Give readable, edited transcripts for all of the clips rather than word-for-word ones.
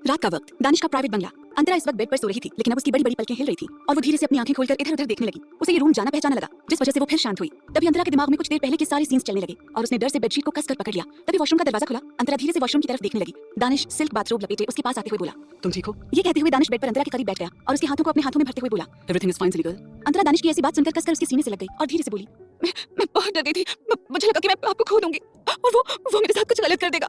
रात का वक्त, दानिश का प्राइवेट बंगला। अंतरा इस वक्त बेड पर सो रही थी, लेकिन अब उसकी बड़ी बड़ी पलकें हिल रही थी और वो धीरे से अपनी आंखें खोलकर इधर उधर देखने लगी। उसे ये रूम जाना पहचाना लगा, जिस वजह से वो फिर शांत हुई। तभी अंतरा के दिमाग में कुछ देर पहले के सारे सीन्स चलने लगे और उसने डर से बेडशीट को कसकर पकड़ लिया। तभी वॉशरूम का दरवाजा खुला। अंतरा धीरे से वॉशरूम की तरफ देखने लगी। दानिश सिल्क बाथरोब लपेटे उसके पास आते हुए बोला, तुम ठीक हो? ये कहते हुए दानिश बेड पर अंतरा के करीब बैठ गया और उसके हाथों को अपने हाथों में भरते हुए बोला, everything is fine silly girl. Antara Danish की ऐसी बात सुनकर कसकर उसके सीने से लग गई और धीरे से बोली, मैं बहुत डर गई थी। मुझे लगा कि मैं आपको खो दूंगी और वो मेरे साथ कुछ गलत कर देगा।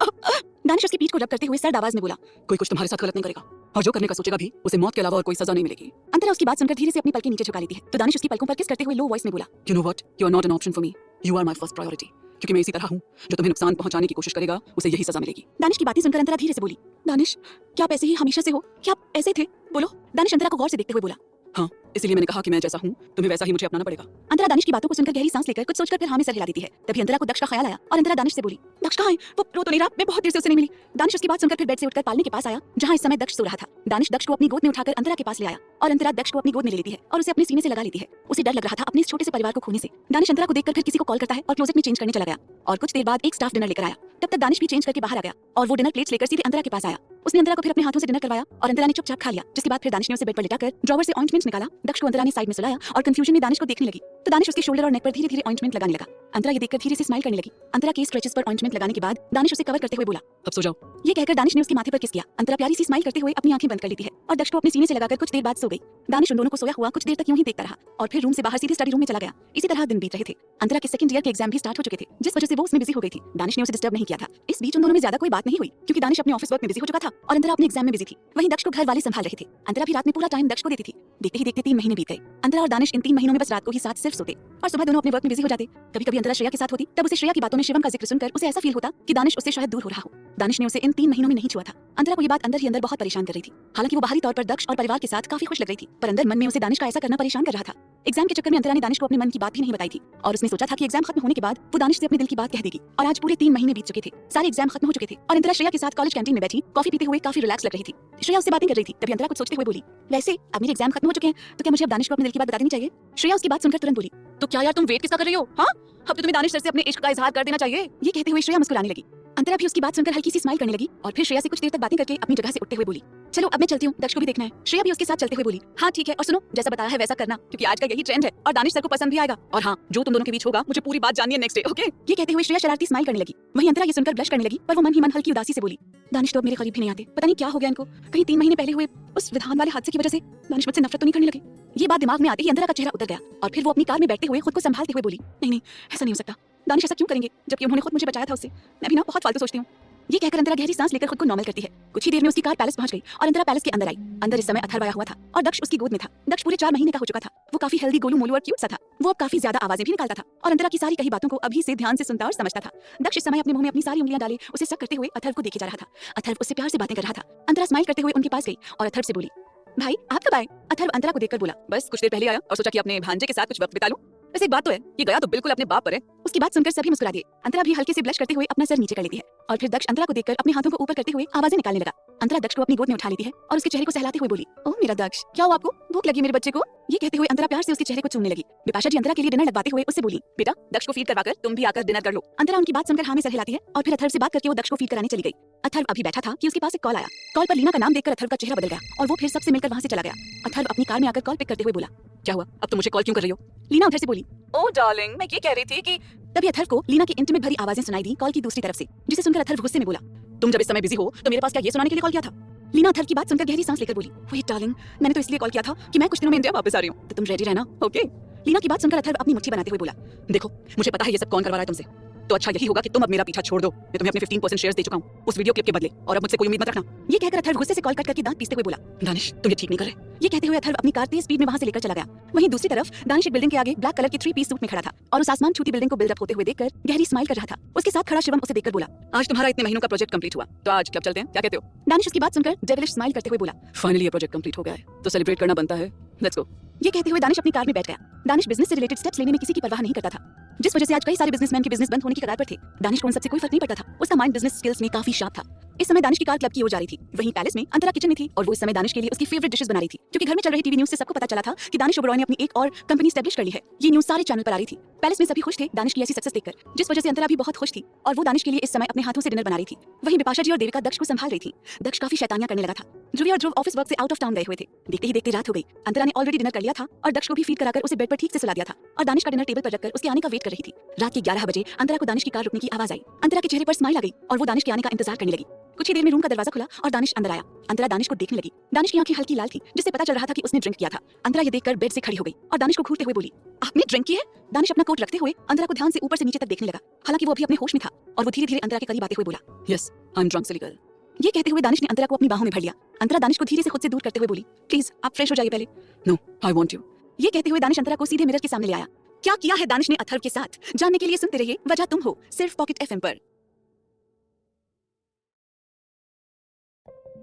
दानिश उसकी पीठ को रब करते हुए सर्द आवाज में बोला, कोई कुछ तुम्हारे साथ गलत नहीं करेगा और जो करने का सोचेगा भी उसे मौत के अलावा और कोई सजा नहीं मिलेगी। अंतरा उसकी बात सुनकर धीरे से अपनी पलकें नीचे झुका लेती है तो दानिश उसकी पलकों पर किस करते हुए लो वॉइस में बोला, you know what, you are not an option for me, you are my first priority. क्योंकि मैं इसी तरह हूँ, जो तुम्हें नुकसान पहुंचाने की कोशिश करेगा उसे यही सजा मिलेगी। दानिश की बातें सुनकर अंतरा धीरे से बोली, दानिश क्या आप ऐसे ही हमेशा से हो? क्या आप ऐसे थे? बोलो। दानिश अंतरा को गौर से देखते हुए बोला, हाँ, इसीलिए मैंने कहा कि मैं जैसा हूँ तुम्हें वैसा ही मुझे अपनाना पड़ेगा। अंतरा दानिश की बातों को सुनकर गहरी सांस लेकर कुछ सोचकर फिर हाँ में सर हिला देती है। तभी अंतरा को दक्ष का ख्याल आया और अंतरा दानिश से बोली, दक्ष कहाँ है? वो रो तो नहीं रहा, मैं बहुत देर से उसे नहीं मिली। दानिश उसकी बात सुनकर फिर बेड से उठकर पालने के पास आया जहाँ इस समय दक्ष सो रहा था। दानिश दक्ष को अपनी गोद में उठाकर अंतरा के पास ले आया और अंतरा दक्ष को अपनी गोद में ले लेती है और उसे अपने सीने से लगा लेती है। उसे डर लग रहा था अपने इस छोटे से परिवार को खोने से। दानिश अंतरा को देखकर फिर किसी को कॉल करता है और क्लोजेट में चेंज करने चला गया और कुछ देर बाद एक स्टाफ डिनर लेकर आया। तब तक दानिश भी चेंज करके बाहर आ गया और वो डिनर प्लेट्स लेकर सीधे अंतरा के पास आया। उसने अंतरा को फिर अपने हाथों से डिनर करवाया और अंतरा ने चुपचाप खा लिया। जिसके बाद फिर दानिश ने उसे बेड पर लिटाकर ड्रॉवर से ऑइंटमेंट निकाला। दक्ष को अंतरा ने साइड में सुलाया और कंफ्यूजन में दानिश को देखने लगी तो दानिश उसके शोल्डर और नेक पर धीरे धीरे ऑइंटमेंट लगाने लगा। अंतरा ये देखकर धीरे से स्माइल करने लगी। अंतरा के स्ट्रेचेस पर ऑइंटमेंट लगाने के बाद दानिश उसे कवर करते हुए बोला, अब सो जाओ। ये कहकर दानिश ने उसके माथे पर किस किया। अंतरा प्यारी सी स्माइल करते हुए अपनी आंखें बंद कर लेती है और दक्ष को अपने सीने से लगाकर कुछ देर बाद सो गई। दानिश उन दोनों को सोया हुआ कुछ देर तक यूं ही देखता रहा और फिर रूम से बाहर सीधे स्टडी रूम में चला गया। इसी तरह दिन बीत रहे थे। अंतरा के सेकंड ईयर के एग्जाम भी स्टार्ट हो चुके थे, जिस वजह से वो उसमें बिजी हो गई थी। दानिश ने उसे डिस्टर्ब नहीं किया था। इस बीच उन दोनों में ज्यादा कोई बात नहीं हुई क्योंकि दानिश अपने ऑफिस वर्क में बिजी हो चुका था और अंतरा अपने एग्जाम में बिजी थी। वहीं दक्ष को घर वाले संभाल रहे थे। अंतरा भी रात में पूरा टाइम दक्ष को देती थी। देखते ही देखते 3 महीने बीत गए। अंतरा और दानिश इन 3 महीनों में बस रात को ही साथ सिर्फ सोते और सुबह दोनों अपने वर्क में बिजी हो जाते। कभी कभी अंतरा श्रेया के साथ होती, तब उसे श्रेया की बातों में शिवम का जिक्र सुनकर उसे ऐसा फील होता कि दानिश उससे शायद दूर हो रहा हो। दानिश ने उसे इन 3 महीनों में नहीं छुआ था। अंतरा को ये बात अंदर ही अंदर बहुत परेशान कर रही थी। हालांकि वो बाहरी तौर पर दक्ष और परिवार के साथ काफी खुश लग रही थी, पर अंदर मन में उसे दानिश का ऐसा करना परेशान कर रहा था। एग्जाम के चक्कर में अंतरा ने दानिश को अपने मन की बात भी नहीं बताई थी और उसने सोचा था कि एग्जाम खत्म होने के बाद वो दानिश से अपने दिल की बात कह देगी। और आज पूरे 3 महीने बीत चुके थे। सारे एग्जाम खत्म हो चुके थे और अंतरा श्रेया के साथ कॉलेज कैंटीन में बैठी कॉफी पीते हुए काफी रिलैक्स लग रही थी। श्रेया उससे बातें कर रही थी। तभी अंतरा कुछ सोचते हुए बोली, वैसे अब मेरे एग्जाम खत्म हो चुके हैं तो क्या मुझे अब दानिश को अपने दिल की बात बता देनी चाहिए? श्रेया उसकी बात सुनकर तुरंत बोली, तो क्या यार तुम वेट किसका कर रही हो? हाँ, अब तो तुम्हें दानिश सर से अपने इश्क का इजहार कर देना चाहिए। ये कहते हुए श्रेया मुस्कुराने लगी। अंतरा भी उसकी बात सुनकर हल्की सी स्माइल करने लगी और फिर श्रेया से कुछ देर तक बातें करके अपनी जगह से उठते हुए बोली, चलो अब मैं चलती हूँ, दक्ष को भी देखना है। श्रेया भी उसके साथ चलते हुए बोली, हाँ ठीक है, और सुनो जैसा बताया है वैसा करना क्योंकि आज का यही ट्रेंड है और दानिश सर को पसंद भी आएगा। और हाँ, जो तुम दोनों के बीच होगा मुझे पूरी बात जाननी है नेक्स्ट डे, ओके? ये कहते हुए श्रेया शरारती स्माइल करने लगी। वहीं अंतरा ये सुनकर ब्लश करने लगी, पर वो मन ही मन हल्की उदासी से बोली, दानिश तो अब मेरे करीब भी नहीं आते, पता नहीं क्या हो गया इनको। कहीं 3 महीने पहले हुए उस विधान वाले हादसे की वजह से दानिश मुझसे नफरत तो नहीं करने लगे? ये बात दिमाग में आते ही अंतरा का चेहरा उतर गया और फिर वो अपनी कार में बैठते हुए खुद को संभालते हुए बोली, नहीं नहीं, ऐसा नहीं हो सकता। दानिश ऐसा क्यों करेंगे जबकि उन्होंने खुद मुझे बचाया था उससे? मैं भी ना बहुत फालतू सोचती हूँ। ये कहकर अंतरा गहरी सांस लेकर खुद को नॉर्मल करती है। कुछ ही देर में उसकी कार पैलेस पहुंच गई और अंतरा पैलेस के अंदर आई। अंदर इस समय अथर्व आया हुआ था और दक्ष उसकी गोद में था। दक्ष पूरे 4 महीने का हो चुका था। वो काफी हेल्दी, गोलू मोलू और क्यूट सा था। वो अब काफी ज्यादा आवाजें भी निकालता था और अंतरा की सारी कही बातों को अभी से ध्यान से सुनता और समझता था। दक्ष इस समय अपने मुंह में अपनी सारी उंगलियां डाले उसे शक करते हुए अथर्व को देखे जा रहा था। अथर्व उससे प्यार से बातें कर रहा था। अंतरा स्माइल करते हुए उनके पास गई और अथर्व से बोली, भाई आप कब आए? अथर्व अंतरा को देखकर बोला, बस कुछ देर पहले आया और सोचा कि अपने भांजे के साथ कुछ वक्त बिता लूं। वैसे एक बात तो है, ये गया तो बिल्कुल अपने बाप पर है। उसकी बात सुनकर सभी मुस्कुरा दिए। अंतरा भी हल्के से ब्लश करते हुए अपना सर नीचे कर लेती है और फिर दक्ष अंतरा को देखकर अपने हाथों को ऊपर करते हुए आवाजें निकालने लगा। अंतरा दक्ष को अपनी गोद में उठा लेती है और उसके चेहरे को सहलाते हुए बोली, ओह मेरा दक्ष, क्या हुआ आपको? भूख लगी मेरे बच्चे को? ये कहते हुए अंतरा प्यार से उसके चेहरे को चूमने लगी। बिपाशा जी अंतरा के लिए डिनर लगवाते हुए उससे बोली, बेटा दक्ष को फीड करवाकर तुम भी आकर डिनर कर लो। अंतरा उनकी बात सुनकर हाँ में सर हिलाती है और फिर अथर्व से बात करके वो दक्ष को फीड कराने चली गई। अथर्व अभी बैठा था कि उसके पास एक कॉल आया। कॉल पर लीना का नाम देखकर अथर्व का चेहरा बदल गया और वो फिर सबसे मिलकर वहां से चला गया। अथर्व अपनी कार में आकर कॉल पिक करते हुए बोला, क्या हुआ, अब तुम मुझे कॉल क्यों कर रही हो? लीना उधर से बोली, ओह डार्लिंग, मैं ये कह रही थी कि। तभी अथर्व को लीना की इंटीमेट भरी आवाजें सुनाई दी कॉल की दूसरी तरफ से, जिसे सुनकर अथर्व गुस्से में बोला, तुम जब इस समय बिजी हो तो मेरे पास क्या ये सुनाने के लिए कॉल किया था? लीना अथर्व की बात सुनकर गहरी सांस लेकर बोली, वही डार्लिंग, मैंने तो इसलिए कॉल किया था कि मैं कुछ दिनों में इंडिया वापस आ रही हूँ, तो तुम रेडी रहना, ओके? लीना की बात सुनकर अथर्व अपनी मुट्ठी बनाते हुए बोला, देखो मुझे पता है ये सब कौन करवा रहा है तुमसे, तो अच्छा यही होगा कि तुम अब मेरा पीछा छोड़ दो। मैं तुम्हें अपने 15% शेयर्स दे चुका हूँ उस वीडियो क्लिप के बदले और अब मुझसे कोई उम्मीद मत रखना। ये कहकर अथर्व गुस्से से कॉल कट करके दांत पीसते हुए बोला, दानिश तुम ये ठीक नहीं कर रहे। ये कहते हुए अथर्व अपनी कार तेज स्पीड में वहां से लेकर चला गया। वहीं दूसरी तरफ दानिश एक बिल्डिंग के आगे ब्लैक कलर की 3 पीस सूट में खड़ा था और उस आसमान छूती बिल्डिंग को बिल्डअप होते हुए देखकर गहरी स्माइल कर रहा था। उसके साथ खड़ा शिवम उसे देखकर बोला, आज तुम्हारा इतने महीनों का प्रोजेक्ट कंप्लीट हुआ, तो आज क्लब चलते हैं, क्या कहते हो? दानिश उसकी बात सुनकर डेविलिश स्माइल करते हुए बोला, फाइनली ये प्रोजेक्ट कंप्लीट हो गया है तो सेलिब्रेट करना बनता है, लेट्स गो। ये कहते हुए दानिश अपनी कार में बैठ गया। दानिश बिजनेस से रिलेटेड स्टेप्स लेने में किसी की परवाह नहीं करता था, जिस वजह से आज कई सारे बिजनेसमैन के बिजनेस बंद होने की कगार पर थे। दानिश को उन सबसे कोई फर्क नहीं पड़ता था। उसका माइंड बिजनेस स्किल्स में काफी शार्प था। इस समय दानिश की कार क्लब की ओर जा रही थी। वहीं पैलेस में अंतरा किचन में थी और वो इस समय दानिश के लिए उसकी फेवरेट डिशेस बना रही थी, क्योंकि घर में चल रही टीवी न्यूज से सबको पता चला था कि दानिश ओबेरॉय ने अपनी एक और कंपनी एस्टैब्लिश कर ली है। ये न्यूज सारे चैनल पर आ रही थी। पैलेस में सभी खुश थे दानिश की ऐसी सक्सेस देखकर, जिस वजह से अंतरा भी बहुत खुश थी और वो दानिश के लिए इस समय अपने हाथों से डिनर बना रही थी। वहीं बिपाशा जी और देविका दक्ष को संभाल रही थी। दक्ष काफी शैतानियां करने लगा था। ध्रुवी और ध्रुव ऑफिस वर्क से आउट ऑफ टाउन गए हुए थे। देखते ही देखते रात हो गई। अंतरा ने ऑलरेडी डिनर कर लिया था और दक्ष को भी फीड कराकर उसे बेड पर ठीक से सुला दिया था और दानिश का डिनर टेबल पर रखकर उसके आने का वेट कर रही थी। रात के 11 बजे अंतरा को दानिश की कार रुकने की आवाज आई। अंतरा के चेहरे पर स्माइल आ गई और वो दानिश के आने का इंतजार करने लगी। कुछ ही देर में रूम का दरवाजा खुला और दानिश अंदर आया। अंतरा दानिश को देखने लगी। दानिश की आंखें हल्की लाल थी, जिससे पता चल रहा था कि उसने ड्रिंक किया था। अंतरा ये देखकर बेड से खड़ी हो गई और दानिश को घूरते हुए बोली, आपने ड्रिंक की है? दानिश अपना कोट रखते हुए अंतरा को ध्यान से ऊपर से नीचे तक देखने लगा। हालांकि वो अभी अपने होश में था और वो धीरे-धीरे अंतरा के करीब आते हुए बोला, yes I am drunk silly girl. ये कहते हुए दानिश ने अंतरा को अपनी बाहों में भर लिया। अंतरा दानिश को धीरे से खुद से दूर करते हुए बोली, प्लीज आप फ्रेश हो जाइए पहले। No I want you. ये कहते हुए दानिश अंतरा को सीधे मिरर के सामने ले आया। क्या किया है दानिश ने अथर्व के साथ? जानने के लिए सुनते रहिए वजह तुम हो, सिर्फ पॉकेट एफएम पर।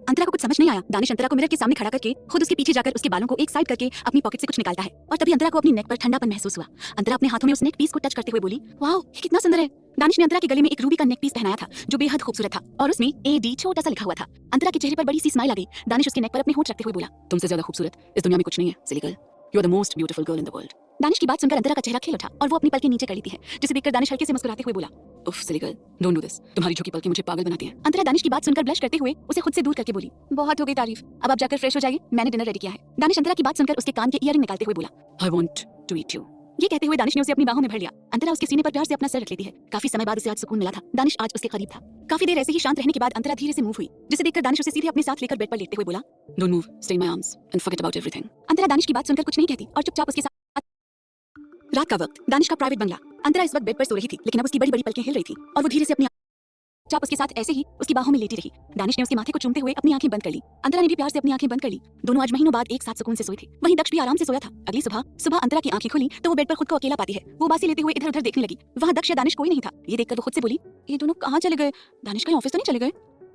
अंतरा को कुछ समझ नहीं आया। दानिश अंतरा को मिरर के सामने खड़ा करके खुद उसके पीछे जाकर उसके बालों को एक साइड करके अपनी पॉकेट से कुछ निकालता है और तभी अंतरा को अपनी नेक पर ठंडापन महसूस हुआ। अंतरा अपने हाथों में उस नेक पीस को टच करते हुए बोली, वाओ ये कितना सुंदर है। दानिश ने अंतरा के गले में एक रूबी का नेक पीस पहनाया था जो बेहद खूबसूरत था और उसमें AD छोटा सा लिखा हुआ था। अंतरा के चेहरे पर बड़ी सी स्माइल आ गई। दानिश उसके नेक पर अपने होंठ रखते हुए बोला, तुमसे ज्यादा खूबसूरत इस दुनिया में कुछ नहीं है silly girl, you are the most beautiful girl in the world. Danish की बात सुनकर अंतरा का चेहरा खिल उठा और वो अपनी पलकें नीचे कर लेती है, जिसे देखकर दानिश हल्के से मुस्कुराते हुए बोला, उफ silly girl don't do this, तुम्हारी झुकी पलकें मुझे पागल बनाती हैं। अंतरा दानिश की बात सुनकर ब्लश करते हुए उसे खुद से दूर करके बोली, बहुत हो गई तारीफ, अब आप जाकर फ्रेश हो जाइए, मैंने डिनर रेडी किया है। दानिश अंतरा की बात सुनकर उसके कान के ईयरिंग निकालते हुए बोला, I want to eat you. ये कहते हुए दानिश ने उसे अपनी बाहों में भर लिया। अंतरा उसके सीने पर प्यार से अपना सर रख लेती है। काफी समय बाद उसे आज सुकून मिला था। दानिश आज उसके करीब था। काफी देर ऐसे ही शांत रहने के बाद अंतरा धीरे से मूव हुई, जिसे देखकर दानिश उसे सीधे अपने साथ लेकर बेड पर लेटते हुए बोला, don't move, stay in my arms and forget about everything. Antara Danish की बात सुनकर कुछ नहीं कहती और चुपचाप उसके साथ। रात का वक्त, दानिश का प्राइवेट बंगला। अंतरा इस वक्त बेड पर सो रही थी, लेकिन अब उसकी बड़ी बड़ी पलकें हिल रही थी और वो धीरे से अपनी चाप उसके साथ ऐसे ही उसकी बाहों में लेटी रही। दानिश ने उसके माथे को चूमते हुए अपनी आंखें बंद कर ली। अंतरा ने भी प्यार से अपनी आंखें बंद कर ली। दोनों आज महीनों बाद एक साथ सुकून से सोए थे। वहीं दक्ष भी आराम से सोया था। अगली सुबह अंतरा की आंखें खुली तो वो बेड पर खुद को अकेला पाती है। वो बासी लेते हुए इधर-उधर देखने लगी। वहां दक्ष या दानिश कोई नहीं था। ये देखकर वो खुद से बोली, ये दोनों कहां चले गए? दानिश कहीं ऑफिस तो नहीं चले गए?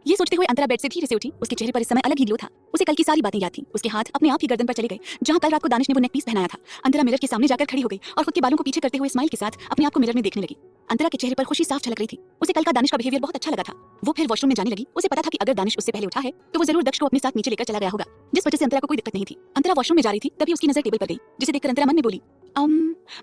ये सोचते हुए अंतरा बेड से धीरे से उठी। उसके चेहरे पर इस समय अलग ही ग्लो था। उसे कल की सारी बातें याद थी। उसके हाथ अपने आप ही गर्दन पर चले गए, जहां कल रात को दानिश ने वो नेक पीस पहनाया था। अंतरा मिरर के सामने जाकर खड़ी हो गई और खुद के बालों को पीछे करते हुए स्माइल के साथ अपने आप को मिरर में देखने लगी। अंतरा के चेहरे पर खुशी साफ झलक रही थी। उसे कल का दानिश का बिहेवियर बहुत अच्छा लगा था। वो फिर वॉशरूम में जाने लगी। उसे पता था कि अगर दानिश उससे पहले उठा है तो वो जरूर दक्ष को अपने साथ नीचे लेकर चला गया होगा, जिस वजह से अंतरा को कोई दिक्कत नहीं थी। अंतरा वॉशरूम में जा रही थी, तभी उसकी नजर टेबल पर गई, जिसे देखकर अंतरा मन में बोली,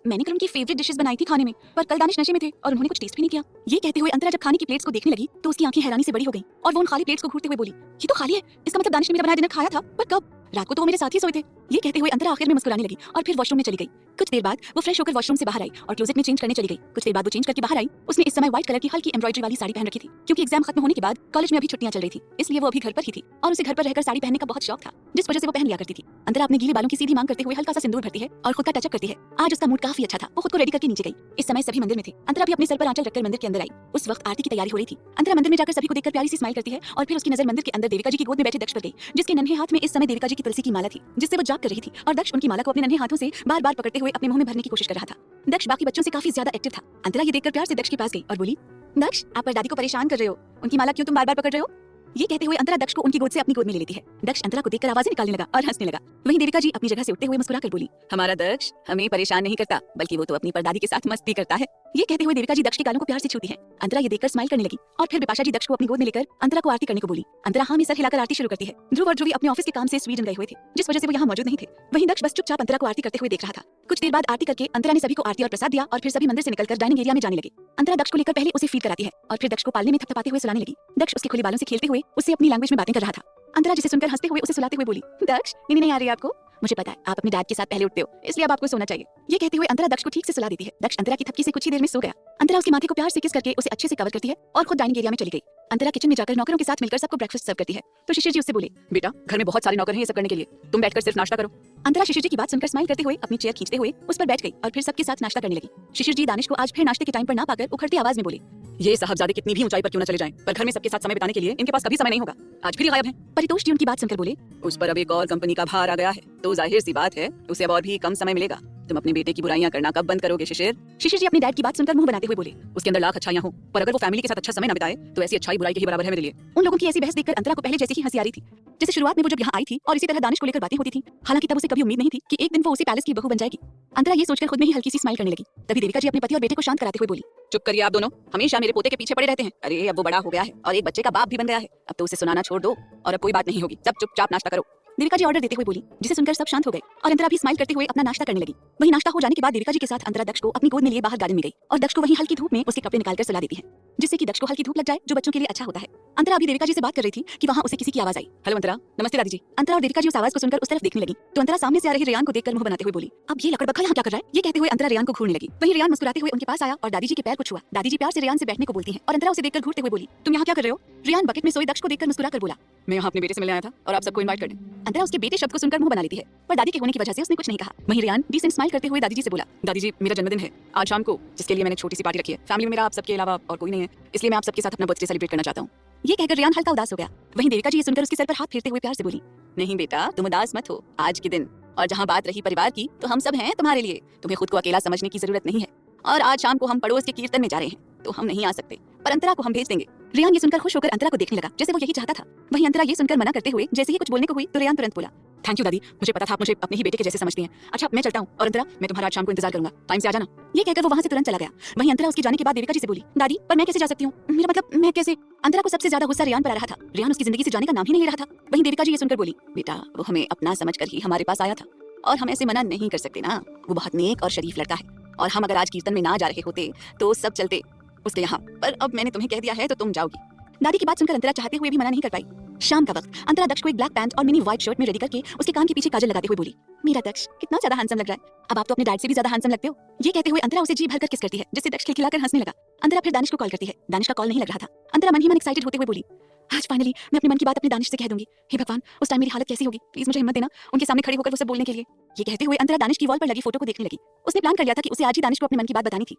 मैंने कल उनकी फेवरेट डिशेस बनाई थी खाने में, पर कल दानिश नशे में थे और उन्होंने कुछ टेस्ट भी नहीं किया। ये कहते हुए अंतरा जब खाने की प्लेट्स को देखने लगी तो उसकी आंखें हैरानी से बड़ी हो गईं और वो उन खाली प्लेट्स को घूरते हुए बोली, ये तो खाली है, इसका मतलब दानिश ने मेरा बनाया डिनर खाया था, पर कब? रात को तो वो मेरे साथ ही सोए थे। ये कहते हुए अंतरा आखिर में मुस्कुराने लगी और फिर वॉशरूम में चली गई। कुछ देर बाद वो फ्रेश होकर वॉशरूम से बाहर आई और क्लोजेट में चेंज करने चली गई। कुछ देर बाद वो चेंज करके बाहर आई। उसने इस समय व्हाइट कलर की हल्की एम्ब्रॉयडरी वाली साड़ी पहन रखी थी, क्योंकि एग्जाम खत्म होने के बाद कॉलेज में अभी छुट्टियां चल रही थी, इसलिए वो अभी घर पर ही थी और उसे घर पर रहकर साड़ी पहनने का बहुत शौक था, जिस वजह से वो पहन लिया करती थी। अंतरा अपने गीले बालों की सीधी मांग करते हुए हल्का सा सिंदूर भरती है और खुद का टचअप करती है। आज उसका मूड काफी अच्छा था। वो खुद को रेडी करके नीचे गई। इस समय सभी मंदिर में थे। अंतरा भी अपने सर पर आंचल रखकर मंदिर के अंदर आई। उस वक्त आरती की तैयारी हो रही थी। अंतरा मंदिर में जाकर सभी को देखकर प्यारी सी स्माइल करती है और फिर उसकी नजर मंदिर के अंदर देविका जी की गोद में बैठे दक्ष पर गई, जिसके नन्हे हाथ में इस समय देविका जी की तुलसी की माला थी, जिससे वो जाप कर रही थी और दक्ष उनकी माला को अपने नन्हे हाथों से बार-बार पकड़ते हुए अपने मुंह में भरने की कोशिश कर रहा था। दक्ष बाकी बच्चों से काफी ज्यादा एक्टिव था। अंतरा ये देखकर प्यार से दक्ष के पास गई और बोली, दक्ष आप दादी को परेशान कर रहे हो, उनकी माला क्यों तुम बार-बार पकड़ रहे हो? ये कहते हुए अंतरा दक्ष को उनकी गोद से अपनी गोद में ले लेती है। दक्ष अंतरा को देखकर आवाजें निकालने लगा और हंसने लगा। वहीं देविका जी अपनी जगह से उठते हुए मुस्कुराकर बोली, हमारा दक्ष हमें परेशान नहीं करता, बल्कि वो तो अपनी परदादी के साथ मस्ती करता है। ये कहते हुए देविका जी दक्ष के गालों को प्यार से छूती है। अंतरा ये देखकर स्माइल करने लगी और फिर बिपाशा जी दक्ष को अपनी गोद में लेकर अंतरा को आरती करने को बोली। अंतरा हाँ में सर हिलाकर आरती शुरू करती है। ध्रुव और ध्रुवी अपने ऑफिस के काम से स्वीडन गए हुए थे, जिस वजह से वो यहाँ मौजूद नहीं थे। वहीं दक्ष बस चुपचाप अंतरा को आरती करते हुए देख रहा था। कुछ देर बाद आरती करके अंतरा ने सभी को आरती और प्रसाद दिया और फिर सभी मंदिर से निकलकर डाइनिंग एरिया में जाने लगे। अंतरा दक्ष को लेकर पहले उसे फीड कराती है और फिर दक्ष को पालने में थपथपाते हुए सुलाने लगी। दक्ष उसके खुले बालों से खेलते हुए उससे अपनी लैंग्वेज में बातें कर रहा था। अंतरा जिसे सुनकर हंसते हुए उसे सुलाते हुए बोली, दक्ष नींद नहीं आ रही है आपको? मुझे पता है आप अपने डैड के साथ पहले उठते हो, इसलिए अब आपको सोना चाहिए। ये कहते हुए अंतरा दक्ष को ठीक से सुला देती है। दक्ष अंतरा की थपकी से कुछ ही देर में सो गया। अंतरा उसके माथे को प्यार से किस करके उसे अच्छे से कवर करती है और खुद डाइनिंग एरिया में चली गई। अंतरा किचन में जाकर नौकरों के साथ मिलकर सबको ब्रेकफास्ट सर्व करती है। तो शिशिर जी उससे बोले, बेटा घर में बहुत सारे नौकर हैं ये सब करने के लिए, तुम बैठकर सिर्फ नाश्ता करो। अंतरा शिशिर जी की बात सुनकर स्माइल करते हुए अपनी चेयर खींचते हुए उस पर बैठ गई और फिर सबके साथ नाश्ता करने लगी। शिशिर जी दानिश को आज फिर नाश्ते के टाइम पर ना पाकर उखड़ती आवाज में बोले, ये साहबजादे कितनी भी ऊंचाई पर क्यों न चले जाएं, पर घर में सबके साथ समय बिताने के लिए इनके पास कभी समय नहीं होगा। आज फिर गायब हैं। परितोष जी उनकी बात सुनकर बोले, उस पर अब एक और कंपनी का भार आ गया है, तो जाहिर सी बात है उसे अब और भी कम समय मिलेगा। तुम अपने बेटे की बुराइयां करना कब बंद करोगे शिशिर? शिशिर जी अपने डैड की बात सुनकर मुंह बनाते हुए बोले, उसके अंदर लाख अच्छाइयां हो, पर अगर वो फैमिली के साथ अच्छा समय न बिताए तो ऐसी अच्छाई बुराई के ही बराबर है मेरे लिए। उन लोगों की ऐसी बहस देखकर अंतरा को पहले जैसे ही हंसी आ रही थी, जैसे शुरुआत में वो जब यहाँ आई थी और इसी तरह दानिश को लेकर बातें होती थी। हालांकि तब उसे कभी उम्मीद नहीं थी कि एक दिन वो उसे पैलेस की बहू बन जाएगी। अंतरा ये सोचकर खुद में ही हल्की सी स्माइल करने लगी। तभी देविका जी अपने पति और बेटे को शांत कराते हुए बोली, चुप करिए आप दोनों, हमेशा मेरे पोते के पीछे पड़े रहते हैं। अरे अब वो बड़ा हो गया है और एक बच्चे का बाप भी बन गया है, अब तो उसे सुनाना छोड़ दो और अब कोई बात नहीं होगी, सब चुपचाप नाश्ता करो। देविका जी ऑर्डर देते हुए बोली, जिसे सुनकर सब शांत हो गए और अंतरा भी स्माइल करते हुए अपना नाश्ता करने लगी। वहीं नाश्ता हो जाने के बाद देविका जी के साथ अंतरा दक्ष को अपनी गोद में लिए बाहर गार्डन में गई और दक्ष को वहीं हल्की धूप में उसके कपड़े निकालकर सुला देती है, जिससे कि दक्ष को हल्की धूप लग जाए, जो बच्चों के लिए अच्छा होता है। अंतरा अभी देविका जी से बात कर रही थी कि वहाँ उसे किसी की आवाज आई। हेलो अंतरा। नमस्ते दादी जी। अंतरा और देविका जी उस आवाज को सुनकर उस तरफ देखने लगी तो अंतरा सामने से आ रही रेयान को देखकर मुंह बनाते हुए बोली, अब ये लकड़बग्घा यहाँ क्या कर रहा है? ये कहते हुए अंतरा रेयान को घूरने लगी। वहीं रेयान मुस्कुराते हुए उनके पास आया और दादी जी के पैर को छुआ। दादी जी प्यार से रेयान से बैठने को बोलती हैं और अंतरा उसे देखकर घूरते हुए बोली, तुम यहाँ क्या कर रहे हो? रेयान बकेट में सोए दक्ष को देखकर मुस्कुराकर बोला, मैं यहाँ अपने बेटे से मिलने आया था और आप सबको इनवाइट करने। अंतरा उसके बेटे शब्द को सुनकर मुंह बना लेती है, पर दादी के होने की वजह से उसने कुछ नहीं कहा। वहीं रेयान डिसेंट स्माइल करते हुए दादी जी से बोला, दादी जी मेरा जन्मदिन है आज शाम को, जिसके लिए मैंने छोटी सी पार्टी रखी है। फैमिली में मेरा आप सबके अलावा और कोई नहीं है, इसलिए मैं आप सबके साथ अपना बर्थडे सेलिब्रेट करना चाहता हूँ। ये कहकर रेयान हल्का उदास हो गया। वहीं देविका जी ये सुनकर उसके सर पर हाथ फेरते हुए प्यार से बोली, नहीं बेटा तुम उदास मत हो आज के दिन, और जहाँ बात रही परिवार की तो हम सब हैं तुम्हारे लिए, तुम्हें खुद को अकेला समझने की जरूरत नहीं है। और आज शाम को हम पड़ोस के कीर्तन में जा रहे हैं तो हम नहीं आ सकते, पर अंतरा को हम भेज देंगे। रेयान ये सुनकर खुश होकर अंतरा को देखने लगा जैसे वो यही चाहता था। वहीं अंतरा ये सुनकर मना करते हुए जैसे ही कुछ बोलने को हुई तो रेयान तुरंत बोला, थैंक यू दादी, मुझे पता था आप मुझे अपने ही बेटे के जैसे समझती हैं। अच्छा मैं चलता हूँ, और अंतरा मैं तुम्हारा आज शाम को इंतजार करूंगा, टाइम से आ जाना। ये कहकर वो वहाँ से तुरंत चला गया। वहीं अंतरा उसके जाने के बाद देविका जी से बोली, दादी पर मैं कैसे जा सकती हूँ? मेरा मतलब मैं कैसे? अंतरा को सबसे ज्यादा गुस्सा रेयान पर आ रहा था। रेयान उसकी जिंदगी से जाने का नाम ही नहीं ले रहा था। वहीं देविका जी ये सुनकर बोली, बेटा वो हमें अपना समझकर ही हमारे पास आया था और हम ऐसे मना नहीं कर सकते ना, वो बहुत नेक और शरीफ लड़का है, और हम अगर आज कीर्तन में ना जा रहे होते तो सब चलते उसके यहाँ, पर अब मैंने तुम्हें कह दिया है तो तुम जाओगी। दादी की बात सुनकर अंतरा चाहते हुए भी मना नहीं कर पाई। शाम का वक्त अंतरा दक्ष को एक ब्लैक पैंट और मिनी व्हाइट शर्ट में रेडी करके उसके कान के पीछे काजल लगाते हुए बोली, मेरा दक्ष कितना ज्यादा हैंडसम लग रहा है, अब आप तो अपने डैड से भी ज्यादा हैंडसम लगते हो। ये कहते हुए अंतरा उसे जी भरकर किस करती है, जिससे दक्ष खिलखिलाकर हंसने लगा। अंतरा फिर दानिश को कॉल करती है। दानिश का कॉल नहीं लग रहा था। अंतरा मन ही मन एक्साइटेड होते हुए बोली, आज फाइनली मैं अपने मन की बात अपने दानिश से कह दूंगी। हे भगवान उस टाइम मेरी हालत कैसी होगी, प्लीज मुझे हिम्मत देना उनके सामने खड़े होकर वो सब बोलने के लिए। ये कहते हुए अंतरा दानिश की वॉल पर लगी फोटो को देखने लगी। उसने प्लान कर लिया था कि उसे आज ही दानिश को अपने मन की बात बतानी थी,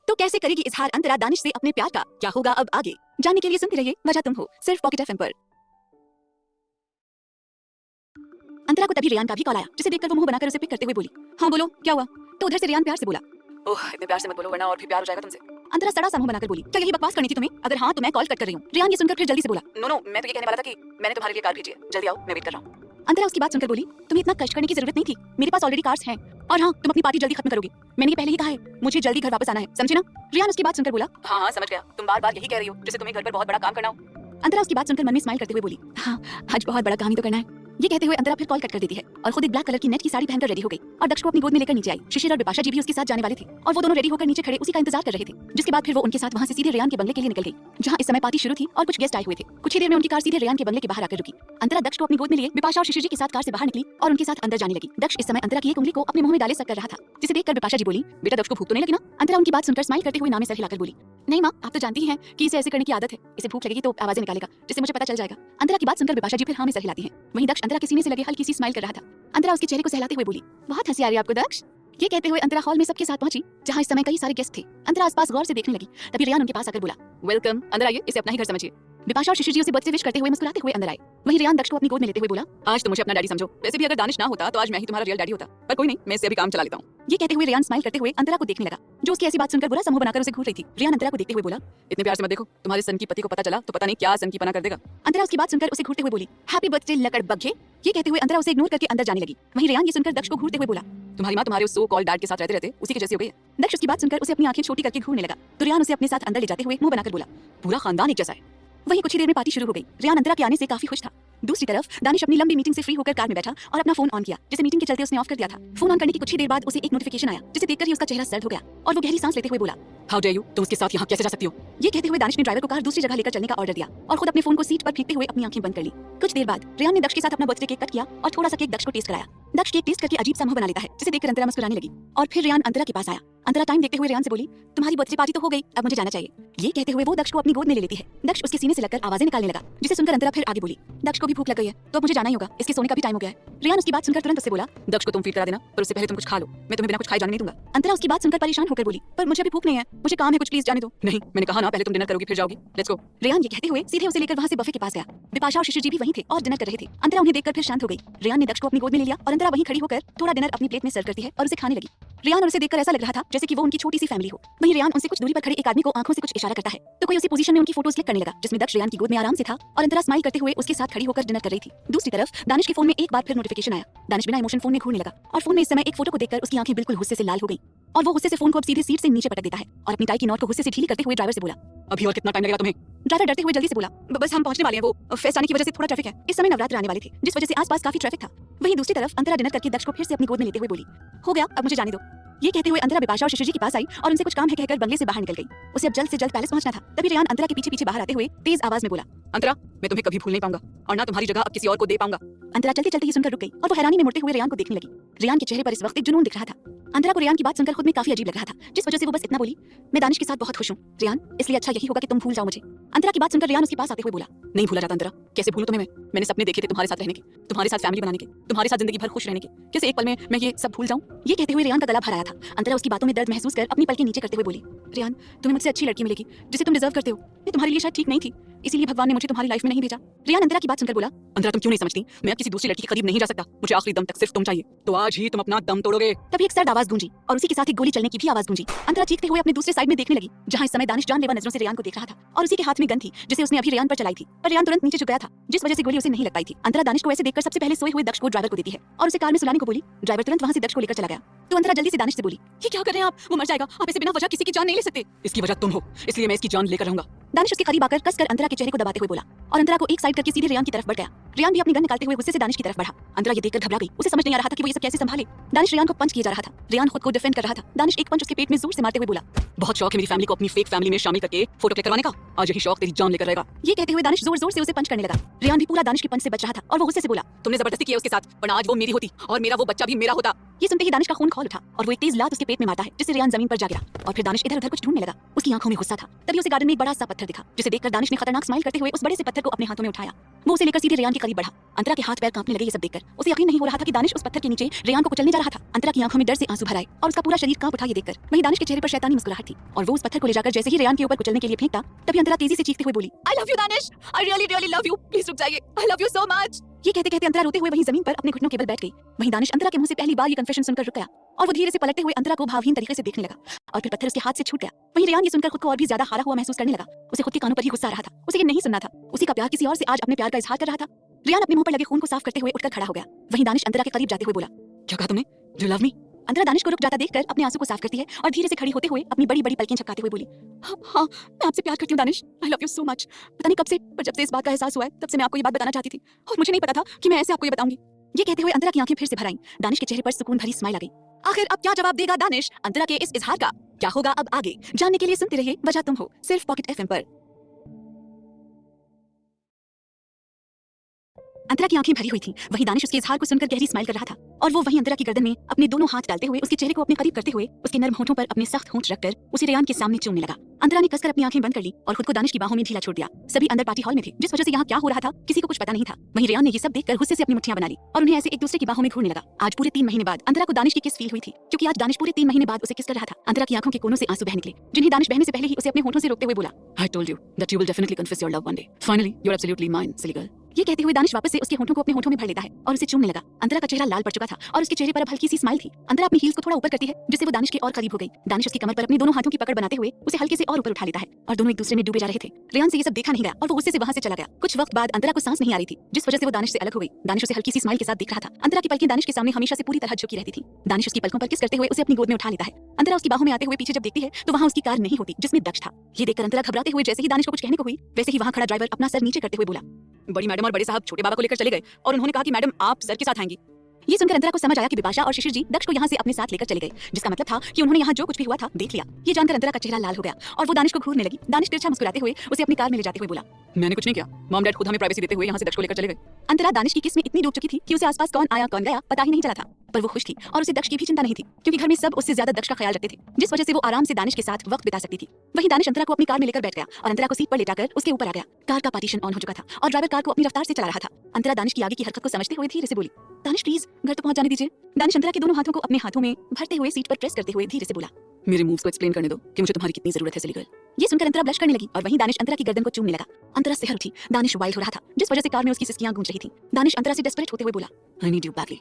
तो कैसे करेगी इजहार अंतरा दानिश से अपने प्यार का? क्या होगा अब आगे जानने के लिए सुनते रहिए वजह तुम हो, सिर्फ पॉकेट एफएम पर। अंतरा को तभी रेयान का भी कॉल आया, जिसे देखकर वो मुंह बनाकर उसे पिक करते हुए बोली, हाँ बोलो क्या हुआ? तो उधर से रेयान प्यार से बोला, ओह इतने प्यार से मत बोलो वरना और भी प्यार हो जाएगा तुमसे। अंतरा सड़ा सा मुंह बनाकर बोली, क्या यही बकवास करनी थी तुम्हें? अगर हाँ तो मैं कॉल कट कर रही हूँ। रेयान ये सुनकर फिर जल्दी से बोला, नो मैं तो ये कहने वाला था कि मैंने तुम्हारे लिए कार भेजी है, जल्दी आओ मैं वेट कर रहा हूँ। अंतरा उसकी बात सुनकर बोली, तुम्हें इतना कष्ट करने की जरूरत नहीं थी, मेरे पास ऑलरेडी कार्स हैं, और हाँ तुम अपनी पार्टी जल्दी खत्म करोगे, मैंने ये पहले ही कहा है, मुझे जल्दी घर वापस आना है, समझे ना? रेयान उसकी बात सुनकर बोला, हाँ समझ गया, तुम बार बार यही कह रही हो जैसे तुम्हें घर पर बहुत बड़ा काम करना हो। अंतरा उसकी बात सुनकर मन में स्माइल करते हुए बोली, हाँ आज बहुत बड़ा काम ही तो करना है। ये कहते हुए अंतरा फिर कॉल कट कर देती है और खुद एक ब्लैक कलर की नेट की साड़ी पहनकर रेडी हो गई और दक्ष को अपनी गोद में लेकर नीचे आई। शिशिर और बिपाशा जी भी उसके साथ जाने वाले थे और वो दोनों रेडी होकर नीचे खड़े उसी का इंतजार कर रहे थे, जिसके बाद फिर वो उनके साथ वहां से सीधे रेयान के बंगले के लिए निकल गई, जहां इस समय पार्टी शुरू थी और कुछ गेस्ट आए हुए थे। कुछ ही देर में उनकी कार सीधे रेयान के बंगले के बाहर आकर रुकी। अंतरा दक्ष को अपनी गोद में लिए बिपाशा और शिशिर जी के साथ कार से बाहर निकली और उनके साथ अंदर जाने लगी। दक्ष इस समय अंतरा की एक उंगली को अपने मुंह में डाले सक कर रहा था, जिसे देखकर बिपाशा जी बोली, बेटा दक्ष को भूख तो नहीं लगी ना? अंतरा उनकी बात सुनकर स्माइल करते हुए नाम में सर हिलाकर बोली, नहीं माँ आप तो जानती हैं कि इसे ऐसे करने की आदत है, इसे भूख लगेगी तो आवाजें निकालेगा जिससे मुझे पता चल जाएगा। अंतरा की बात सुनकर बिपाशा जी फिर हाँ में सर हिलाती हैं। वहीं दक्ष अंतरा के सीने से लगे हल्की सी स्माइल कर रहा था। अंतरा उसके चेहरे को सहलाते हुए बोली, बहुत हंसी आ रही है आपको दक्ष। ये कहते हुए अंतरा हॉल में सबके साथ पहुंची, जहां इस समय कई सारे गेस्ट थे। अंतरा आसपास गौर से देखने लगी, तभी रेयान उनके पास आकर बोला, वेलकम अंदर आइए, इसे अपना ही घर समझिए। बिपाशा और शिशिर जी उसे बर्थडे विश करते हुए मुस्कुराते हुए अंदर आए। वहीं रेयान दक्ष को अपनी गोद में लेते हुए बोला, आज तो मुझे अपना डैडी समझो, वैसे भी अगर दानिश ना होता तो आज मैं ही तुम्हारा रियल डैडी होता, पर कोई नहीं मैं इससे अभी काम चला लेता हूँ। ये कहते हुए रेयान स्माइल करते हुए अंतरा को देखने लगा, जो उसकी ऐसी बात सुनकर बुरा समूह बनाकर उसे घूर रही थी। रेयान अंतरा को देखते हुए बोला, इतने प्यार से मत देखो, तुम्हारे सन की पति को पता चला तो पता नहीं क्या सन की पना कर देगा। अंतरा उसकी बात सुनकर उसे घूरते हुए बोली, हैप्पी बर्थडे लकड़बग्घे। ये कहते हुए अंतरा उसे इग्नोर करके अंदर जाने लगी। वहीं रेयान ये सुनकर दक्ष को घूरते हुए बोला, तुम्हारी माँ तुम्हारे उस सो कॉल्ड डैड के साथ रहते रहते उसी की जैसी हो गई है। दक्ष उसकी बात सुनकर उसे अपनी आंखें छोटी करके घूरने लगा, तो रेयान उसे अपने साथ अंदर ले जाते हुए मुंह बनाकर बोला, पूरा खानदान एक जैसा है। वहीं कुछ ही देर में पार्टी शुरू हो गई। रेयान अंतरा के आने से काफी खुश था। दूसरी तरफ दानिश अपनी लंबी मीटिंग से फ्री होकर कार में बैठा और अपना फोन ऑन किया, जिसे मीटिंग के चलते उसने ऑफ कर दिया था। फोन ऑन करने की कुछ ही देर बाद उसे एक नोटिफिकेशन आया, जिसे देखकर ही उसका चेहरा सर्द हो गया और वो गहरी सांस लेते हुए बोला, हाउ डेयर यू, तुम उसके साथ यहाँ कैसे जा सकती हो? ये कहते हुए दानिश ने ड्राइवर को कार दूसरी जगह लेकर चलने का ऑर्डर दिया और खुद अपने फोन को सीट पर फेंकते हुए अपनी आंखें बंद कर ली। कुछ देर बाद रेयान ने दक्ष के साथ अपना बर्थडे केक कट किया और थोड़ा सा केक दक्ष को टेस्ट कराया। दक्ष केक टेस्ट करके अजीब सा मुंह बना लेता है, जिसे देखकर अंतरा मुस्कुराने लगी और फिर रेयान अंतरा के पास आया। अंतरा टाइम देखते हुए रेयान से बोली, तुम्हारी बर्थडे पार्टी तो हो गई, अब मुझे जाना चाहिए। ये कहते हुए वो दक्ष को अपनी गोद में ले लेती है। दक्ष उसके सीने से लगकर आवाजें निकालने लगा, जिसे सुनकर अंतरा फिर आगे बोली, दक्ष को भी भूख लग गई है तो अब मुझे जाना ही होगा, इसके सोने का भी टाइम हो गया है। रेयान उसकी बात सुनकर तुरंत उससे बोला, दक्ष को तुम फीड करा देना, पर उससे पहले तुम कुछ खा लो, मैं तुम्हें बिना कुछ खाए जाने नहीं दूंगा। अंतरा उसकी बात सुनकर परेशान होकर बोली, पर मुझे अभी भूख नहीं है, मुझे काम है, कुछ प्लीज जाने दो। नहीं मैंने कहा ना, पहले तुम डिनर करोगी फिर जाओगी, लेट्स गो। रेयान ये कहते हुए सीधे उसे लेकर वहां से बफे के पास गया। बिपाशा और शिशिर जी भी वहीं थे और डिनर कर रहे थे। अंतरा उन्हें देखकर फिर शांत हो गई। रेयान ने दक्ष को अपनी गोद में ले लिया और अंतरा वहीं खड़ी होकर थोड़ा डिनर अपनी प्लेट में सर्व करती है और उसे खाने लगी। रेयान और उसे देखकर ऐसा लग रहा था जैसे कि वो उनकी छोटी सी फैमिली हो। वहीं रेयान उनसे कुछ दूरी पर खड़े एक आदमी को आंखों से कुछ इशारा करता है, तो कोई उसी पोजीशन में उनकी फोटोज क्लिक करने लगा, जिसमें दक्ष रेयान की गोद में आराम से था और अंतरा स्माइल करते हुए उसके साथ खड़ी होकर डिनर कर रही थी। दूसरी तरफ दानिश के फोन में एक बार फिर नोटिफिकेशन आया। दानिश बिना इमोशन फोन में घूरने लगा और फोन में इस समय एक फोटो को देखकर उसकी आंखें बिल्कुल गुस्से से लाल हो गई। और वो गुस्से से फोन को अब सीधे सीट से नीचे पटक देता है और अपनी टाई की नॉट को गुस्से से ढीली करते हुए ड्राइवर से बोला, अभी और कितना टाइम लगेगा तुम्हें? ड्राइवर डरते हुए जल्दी से बोला, बस हम पहुंचने वाले हैं, वो फेस्ट आने की वजह से थोड़ा ट्रैफिक है। इस समय नवरात्र आने वाले थे जिस वजह से आसपास काफी ट्रैफिक था। वहीं दूसरी तरफ अंतरा डिनर करके दक्ष को फिर से अपनी गोद में लेते हुए बोली, हो गया, अब मुझे जाने दो। ये कहते हुए अंतरा बिपाशा और शिशिर जी के पास आई और उनसे कुछ काम है कहकर बंगले से बाहर निकल गई। उसे अब जल्द से जल्द पैलेस पहुंचना था। तभी रेयान अंतरा के पीछे पीछे बाहर आते हुए तेज आवाज में बोला, अंतरा, मैं तुम्हें कभी भूल नहीं पाऊंगा और ना तुम्हारी जगह अब किसी और को दे पाऊंगा। अंतरा चलते चलते ये सुनकर रुक गई और वो हैरानी में मुड़ते हुए रेयान को देखने लगी। रेयान के चेहरे पर इस वक्त एक जुनून दिख रहा था। अंतरा को रेयान की बात सुनकर खुद में काफी अजीब लग रहा था, जिस वजह से वो बस इतना बोली, मैं दानिश के साथ बहुत खुश हूँ रेयान, इसलिए अच्छा यही होगा कि तुम भूल जाओ मुझे। अंतरा की बात सुनकर रेयान उसके पास आते हुए बोला, नहीं भूला जाता अंतरा, कैसे भूलूं तुम्हें मैंने सपने देखे थे तुम्हारे साथ रहने के, तुम्हारे साथ फैमिली बनाने के, तुम्हारे साथ जिंदगी भर खुश रहने के, कैसे एक पल में मैं ये सब भूल जाऊं? ये कहते हुए रेयान का गला भर आया था। अंतरा उसकी बातों में दर्द महसूस कर अपनी पलकें नीचे करते हुए बोली, रेयान, तुम्हें मुझसे अच्छी लड़की मिलेगी जिसे तुम डिजर्व करते हो। मैं तुम्हारे लिए शायद ठीक नहीं थी, इसीलिए भगवान ने मुझे तुम्हारी लाइफ में नहीं भेजा। रेयान अंतरा की बात सुनकर बोला, अंतरा तुम क्यों नहीं समझती, मैं अब किसी दूसरी लड़की के करीब नहीं जा सकता, मुझे आखिरी दम तक सिर्फ तुम चाहिए, तो आज ही तुम अपना दम तोड़ोगे। तभी एक सर्द आवाज गूंजी और उसी के साथ एक गोली चलने की भी आवाज गूंजी। अंतरा चीखते हुए अपने दूसरे साइड में देखने लगी, जहां इस समय दानिश जानलेवा नजरों से रेयान को देख रहा था और उसी के हाथ में गन थी जिसे उसने अभी रेयान पर चलाई थी, पर रेयान तुरंत नीचे झुक गया था, जिस वजह से गोली उसे नहीं लग पाई थी। अंतरा दानिश को ऐसे देखकर सबसे पहले सोए हुए दक्ष को ड्राइवर को देती है और उसे कार में सुलाने को बोली। ड्राइवर तुरंत वहां से दक्ष को लेकर चला गया। तो अंतरा जल्दी से दानिश से बोली, ये क्या कर रहे हैं आप, वो मर जाएगा, आप इसे बिना वजह किसी की जान नहीं ले सकते। इसकी वजह तुम हो, इसलिए मैं इसकी जान लेकर रहूंगा। दानिश उसके करीब आकर कसकर अंतरा के चेहरे को दबाते हुए बोला और अंतरा को एक साइड करके सीधे रेयान की तरफ बढ़ गया। रेयान भी अपनी गन निकालते हुए गुस्से से दानिश की तरफ बढ़ा। अंतरा ये देखकर घबरा गई, उसे समझ नहीं आ रहा था कि वो ये सब कैसे संभाले। दानिश रेयान को पंच किया जा रहा था, रेयान खुद को डिफेंड कर रहा था। दानिश एक पंच उसके पेट में जोर से मारते हुए बोला, बहुत शौक है मेरी फैमिली को अपनी फेक फैमिली में शामिल करके फोटो क्लिक करवाने का, आज यही शौक तेरी जान लेकर रहेगा। ये कहते हुए दानिश जोर जोर से उसे पंच करने लगा। रेयान भी पूरा दानिश के पंच से बच रहा था और वो गुस्से से बोला, तुमने जबरदस्ती किया उसके साथ, पर आज वो मेरी होती और मेरा वो बच्चा भी मेरा होता। ये सुनते ही दानिश का खून खौल उठा और वो एक तेज लात उसके पेट में मारता है, जिससे रेयान जमीन पर जा गिरा और फिर दानिश इधर उधर कुछ ढूंढने लगा। उसकी आंखों में गुस्सा था। तभी उसे गार्डन में एक बड़ा सा पत्थर दिखा, जिसे देखकर दानिश ने खतरनाक स्माइल करते हुए उस बड़े से पत्थर को अपने हाथों में उठाया। वो उसे लेकर सीधे रेयान के करीब बढ़ा। अंतरा के हाथ पैर कांपने लगे। ये सब देखकर उसे यकीन नहीं हो रहा था कि दानिश उस पत्थर के नीचे रेयान को कुचलने जा रहा था। अंतरा की आंखों में डर से आंसू भर आए और उसका पूरा शरीर कांप उठा। ये देखकर वहीं दानिश के चेहरे पर शैतानी मुस्कुराहट थी और वो उस पत्थर को ले जाकर जैसे ही रेयान के ऊपर कुचलने के लिए फेंकता, तभी अंतरा तेजी से चीखते हुए बोली, I love you Danish, I really really love you, please रुक जाइए, I love you so much. ये कहते कहते अंतरा रोते हुए वहीं जमीन पर अपने घुटनों के बल बैठ गई। वहीं दानिश अंतरा के मुंह से पहली बार ये कन्फेशन सुनकर रुक गया और वो धीरे से पलटते हुए अंतरा को भावहीन तरीके से देखने लगा और फिर पत्थर उसके हाथ से छूट गया। वहीं रेयान ये सुनकर खुद को और भी ज्यादा हारा हुआ महसूस करने लगा। उसे खुद के कानों पर ही गुस्सा आ रहा था, उसे ये नहीं सुनना था। उसी का प्यार किसी और से आज अपने प्यार का इजहार कर रहा था। रेयान अपने मुंह पर लगे खून को साफ करते हुए उठकर खड़ा हो गया। वहीं दानिश अंतरा के करीब जाते हुए बोला, क्या कहा तुमने, डू यू लव मी? अंतरा दानिश को रुक जाता देखकर अपने आंसू को साफ करती है और धीरे से खड़ी होते हुए अपनी बड़ी बड़ी पलकें झपकाते हुए बोली, हाँ, मैं आपसे प्यार करती हूँ Danish, I love you so much. पता नहीं कब से, पर जब से इस बात का एहसास हुआ है तब से मैं आपको ये बात बताना चाहती थी और मुझे नहीं पता था कि मैं ऐसे आपको ये बताऊंगी। ये कहते हुए अंतरा की आंखें फिर से भर आईं। दानिश के चेहरे पर सुकून भरी स्माइल आ गई। आखिर अब क्या जवाब देगा दानिश अंतरा के इस इजहार का? क्या होगा अब आगे जानने के लिए सुनते रहिए वजह तुम हो, सिर्फ पॉकेट एफएम पर। अंतरा की आंखें भरी हुई थी। वहीं दानिश उसके इजहार को सुनकर गहरी स्माइल कर रहा था और वो वहीं अंतरा की गर्दन में अपने दोनों हाथ डालते हुए उसके चेहरे को अपने करीब करते हुए उसके नर्म होठों पर अपने सख्त होंठ रखकर उसे रेयान के सामने चूमने लगा। अंतरा ने कसकर अपनी आंखें बंद कर ली और खुद को दानिश की बाहों में ढीला छोड़ दिया। सभी अंदर पार्टी हॉल में थे, जिस वजह से यहाँ क्या हो रहा था किसी को कुछ पता नहीं था। वहीं रेयान ने ये सब देखकर गुस्से से अपनी मुट्ठियां बना ली और उन्हें ऐसे एक दूसरे की बाहों में घूरने लगा। आज पूरे 3 महीने बाद अंतरा को दानिश की किस फील हुई थी, क्योंकि आज दानिश पूरे 3 महीने बाद उसे किस कर रहा था। अंतरा की आंखों के कोनों से आंसू बह निकले, जिन्हें दानिश बहने से पहले ही उसे अपने होठों से रोकते हुए बोला, I told you that you will definitely confess your love one day. Finally, you're absolutely mine, silly girl. ये कहते हुए दानिश वापस से उसके होठों को अपने होठों में भर लेता है और उसे चूमने लगा। अंतरा का चेहरा लाल पड़ चुका था और उसके चेहरे पर अब हल्की सी स्माइल थी। अंतरा अपनी हील्स को थोड़ा ऊपर करती है, जिससे वो दानिश के और करीब हो गई। दानिश उसकी कमर पर अपनी दोनों हाथों की पकड़ बनाते हुए उसे हल्के से और ऊपर उठा लेता है और दोनों एक दूसरे में डूबे जा रहे थे। रेयान से ये सब देखा नहीं गया और वो गुस्से से वहां से चला गया। कुछ वक्त बाद अंतरा को सांस नहीं आ रही थी, जिस वजह से वो दानिश से अलग हो गई। दानिश उसे हल्की सी स्माइल के साथ देख रहा था। अंतरा की पलकें दानिश के सामने हमेशा से पूरी तरह झुकी रहती थी। दानिश उसकी पलकों पर किस करते हुए उसे अपनी गोद में उठा लेता है। अंतरा उसकी बाहों में आते हुए पीछे जब देखती है तो वहां उसकी कार नहीं होती, जिसमें दक्ष था। ये देखकर अंतरा घबराते हुए जैसे ही दानिश को कुछ कहने को हुई, वैसे ही वहां खड़ा ड्राइवर अपना सर नीचे करते हुए बोला, बड़ी मैडम और बड़े साहब छोटे बाबा को लेकर चले गए और उन्होंने कहा कि मैडम आप सर के साथ आएंगी। ये सुनकर अंतरा को समझ आया कि बिपाशा और शिशिर जी दक्ष को यहाँ से अपने साथ लेकर चले गए, जिसका मतलब था कि उन्होंने यहाँ जो कुछ भी हुआ था देख लिया। ये जानकर अंतरा का चेहरा लाल हो गया और वो दानिश को घूरने लगी। दानिश तिरछा मुस्कुराते हुए उसे अपनी कार में ले जाते हुए बोला, मैंने कुछ नहीं किया, मॉम डैड खुद हमें प्राइवेसी देते हुए यहाँ से दक्ष को लेकर चले गए। अंतरा दानिश की किस में इतनी डूब चुकी थी कि उसे आसपास कौन आया कौन गया पता ही नहीं चला था, पर वो खुश थी और उसे दक्ष की भी चिंता नहीं थी, क्योंकि घर में सब उससे ज्यादा दक्ष का ख्याल रखते थे, जिस वजह से वो आराम से दानिश के साथ वक्त बिता सकती थी। वहीं दानिश अंतरा को अपनी कार में लेकर बैठ गया और अंतरा को सीट पर लेटाकर उसके ऊपर आ गया। कार का पार्टीशन ऑन हो चुका था और ड्राइवर कार को अपनी रफ्तार से चला रहा था। अंतरा दानिश की आगे की हरकत को समझते हुए धीरे से बोली, दानिश प्लीज घर तो पहुंच जाने दीजिए। दानिश अंतरा के दोनों हाथों को अपने हाथों में भरते हुए सीट पर प्रेस करते हुए धीरे से बोला, मेरे मूव्स को एक्सप्लेन करने दो कि मुझे तुम्हारी कितनी जरूरत है सिली गर्ल। ये सुनकर अंतरा ब्लश करने लगी और वहीं दानिश अंतरा की गर्दन को चूमने लगा। अंतरा सिहर उठी। दानिश वाइल्ड हो रहा था, जिस वजह से कार में उसकी सिसकियां गूंज रही थी। दानिश अंतरा से डेस्परेट होते हुए बोला, आई नीड यू बैडली,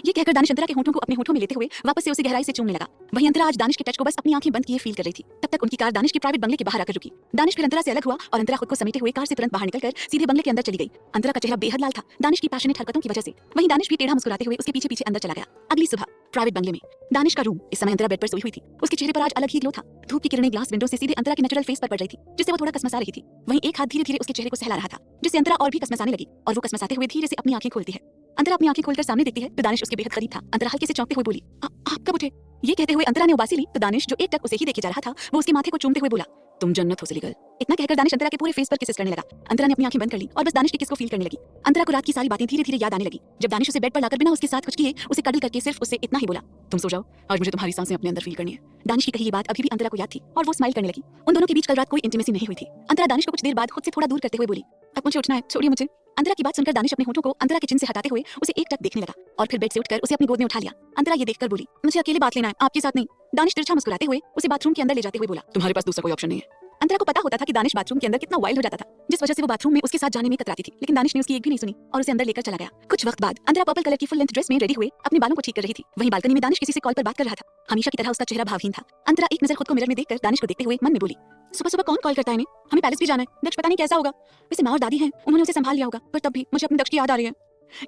ये कहकर दानिश अंतरा के होठों को अपने होठों में लेते हुए वापस से उसे गहराई से चूमने लगा। वहीं अंतरा आज दानिश के टच को बस अपनी आंखें बंद किए फील कर रही थी। तब तक उनकी कार दानिश के प्राइवेट बंगले के बाहर आकर रुकी। दानिश फिर अंतरा से अलग हुआ और अंतरा खुद को समेटे हुए कार से तुरंत बाहर निकलकर सीधे बंगले के अंदर चली गई। अंतरा का चेहरा बेहद लाल था दानिश की पैशनेट हरकतों की वजह से। वहीं दानिश भी टेढ़ा मुस्कुराते हुए उसके पीछे पीछे अंदर चला गया। अगली सुबह प्राइवेट बंगले में दानिश का रूम। इस समय अंतरा बेड पर सोई हुई थी। उसके चेहरे पर आज अलग ही ग्लो था। धूप की किरणें ग्लास विंडो से सीधे अंतरा के नेचुरल फेस पर पड़ रही थी, जिससे वो थोड़ा कसमसा रही थी। वहीं एक हाथ धीरे धीरे उसके चेहरे को सहला रहा था, जिससे अंतरा और भी कसमसाने लगी और वो कसमसाते हुए धीरे से अपनी आंखें खोलती है। अंतरा अपनी आंखें खोलकर सामने देखती है तो दानिश उसके बेहद करीब था। अंतरा हल्के से चौंकते हुए बोली, आप कब उठे? ये कहते हुए अंतरा ने उबासी ली तो दानिश जो एक टक उसे ही देखे जा रहा था वो उसके माथे को चूमते हुए बोला, तुम जन्नत हो सिली गर्ल। इतना कहकर दानिश अंतरा के पूरे फेस पर किसेस करने लगा। अंतरा ने अपनी आंखें बंद कर ली और बस दानिश की किस को फील करने लगी। अंतरा को रात की सारी बातें धीरे धीरे याद आने लगी। जब दानिश उसे बेड पर लाकर बिना उसके साथ कुछ किए उसे कडल करके सिर्फ उससे इतना ही बोला, तुम सो जाओ, आज मुझे तुम्हारी सांसें अपने अंदर फील करनी है। दानिश की कही ये बात अभी भी अंतरा को याद थी और वो स्माइल करने लगी। उन दोनों के बीच कल रात कोई इंटीमेसी नहीं हुई थी। अंतरा दानिश को कुछ देर बाद खुद से थोड़ा दूर करते हुए बोली, अब मुझे उठना है, छोड़िए मुझे। अंतरा की बात सुनकर दानिश अपने होठों को अंतरा के चिन से हटाते हुए उसे एक टक देखने लगा और फिर बेड से उठकर उसे अपनी गोद में उठा लिया। अंतरा ये देखकर बोली, मुझे अकेले बात लेना है, आपके साथ नहीं। दानिश तिरछा मुस्कुराते हुए उसे बाथरूम के अंदर ले जाते हुए बोला, तुम्हारे पास दूसरा कोई ऑप्शन नहीं है। अंतरा को पता होता था कि दानिश बाथरूम के अंदर कितना वाइल्ड हो जाता था, जिस वजह से वो बाथरूम में उसके साथ जाने में कतराती थी, लेकिन दानिश ने उसकी एक भी नहीं सुनी और उसे अंदर लेकर चला गया। कुछ वक्त बाद अंतरा पर्पल कलर की फुल लेंथ ड्रेस में रेडी हुए अपने बालों को ठीक कर रही थी। वहीं बालकनी में दानिश किसी से कॉल पर बात कर रहा था। हमेशा की तरह उसका चेहरा भावहीन था। अंतरा एक नजर खुद को मिरर में देखकर दानिश को देखते हुए मन में बोली, सुबह सुबह कौन कॉल करता है इन्हें? हमें पैलेस भी जाना है, दक्ष पता नहीं कैसा होगा। वैसे माँ और दादी हैं, उन्होंने उसे संभाल लिया होगा, पर तब भी मुझे अपने दक्ष की याद आ रही है।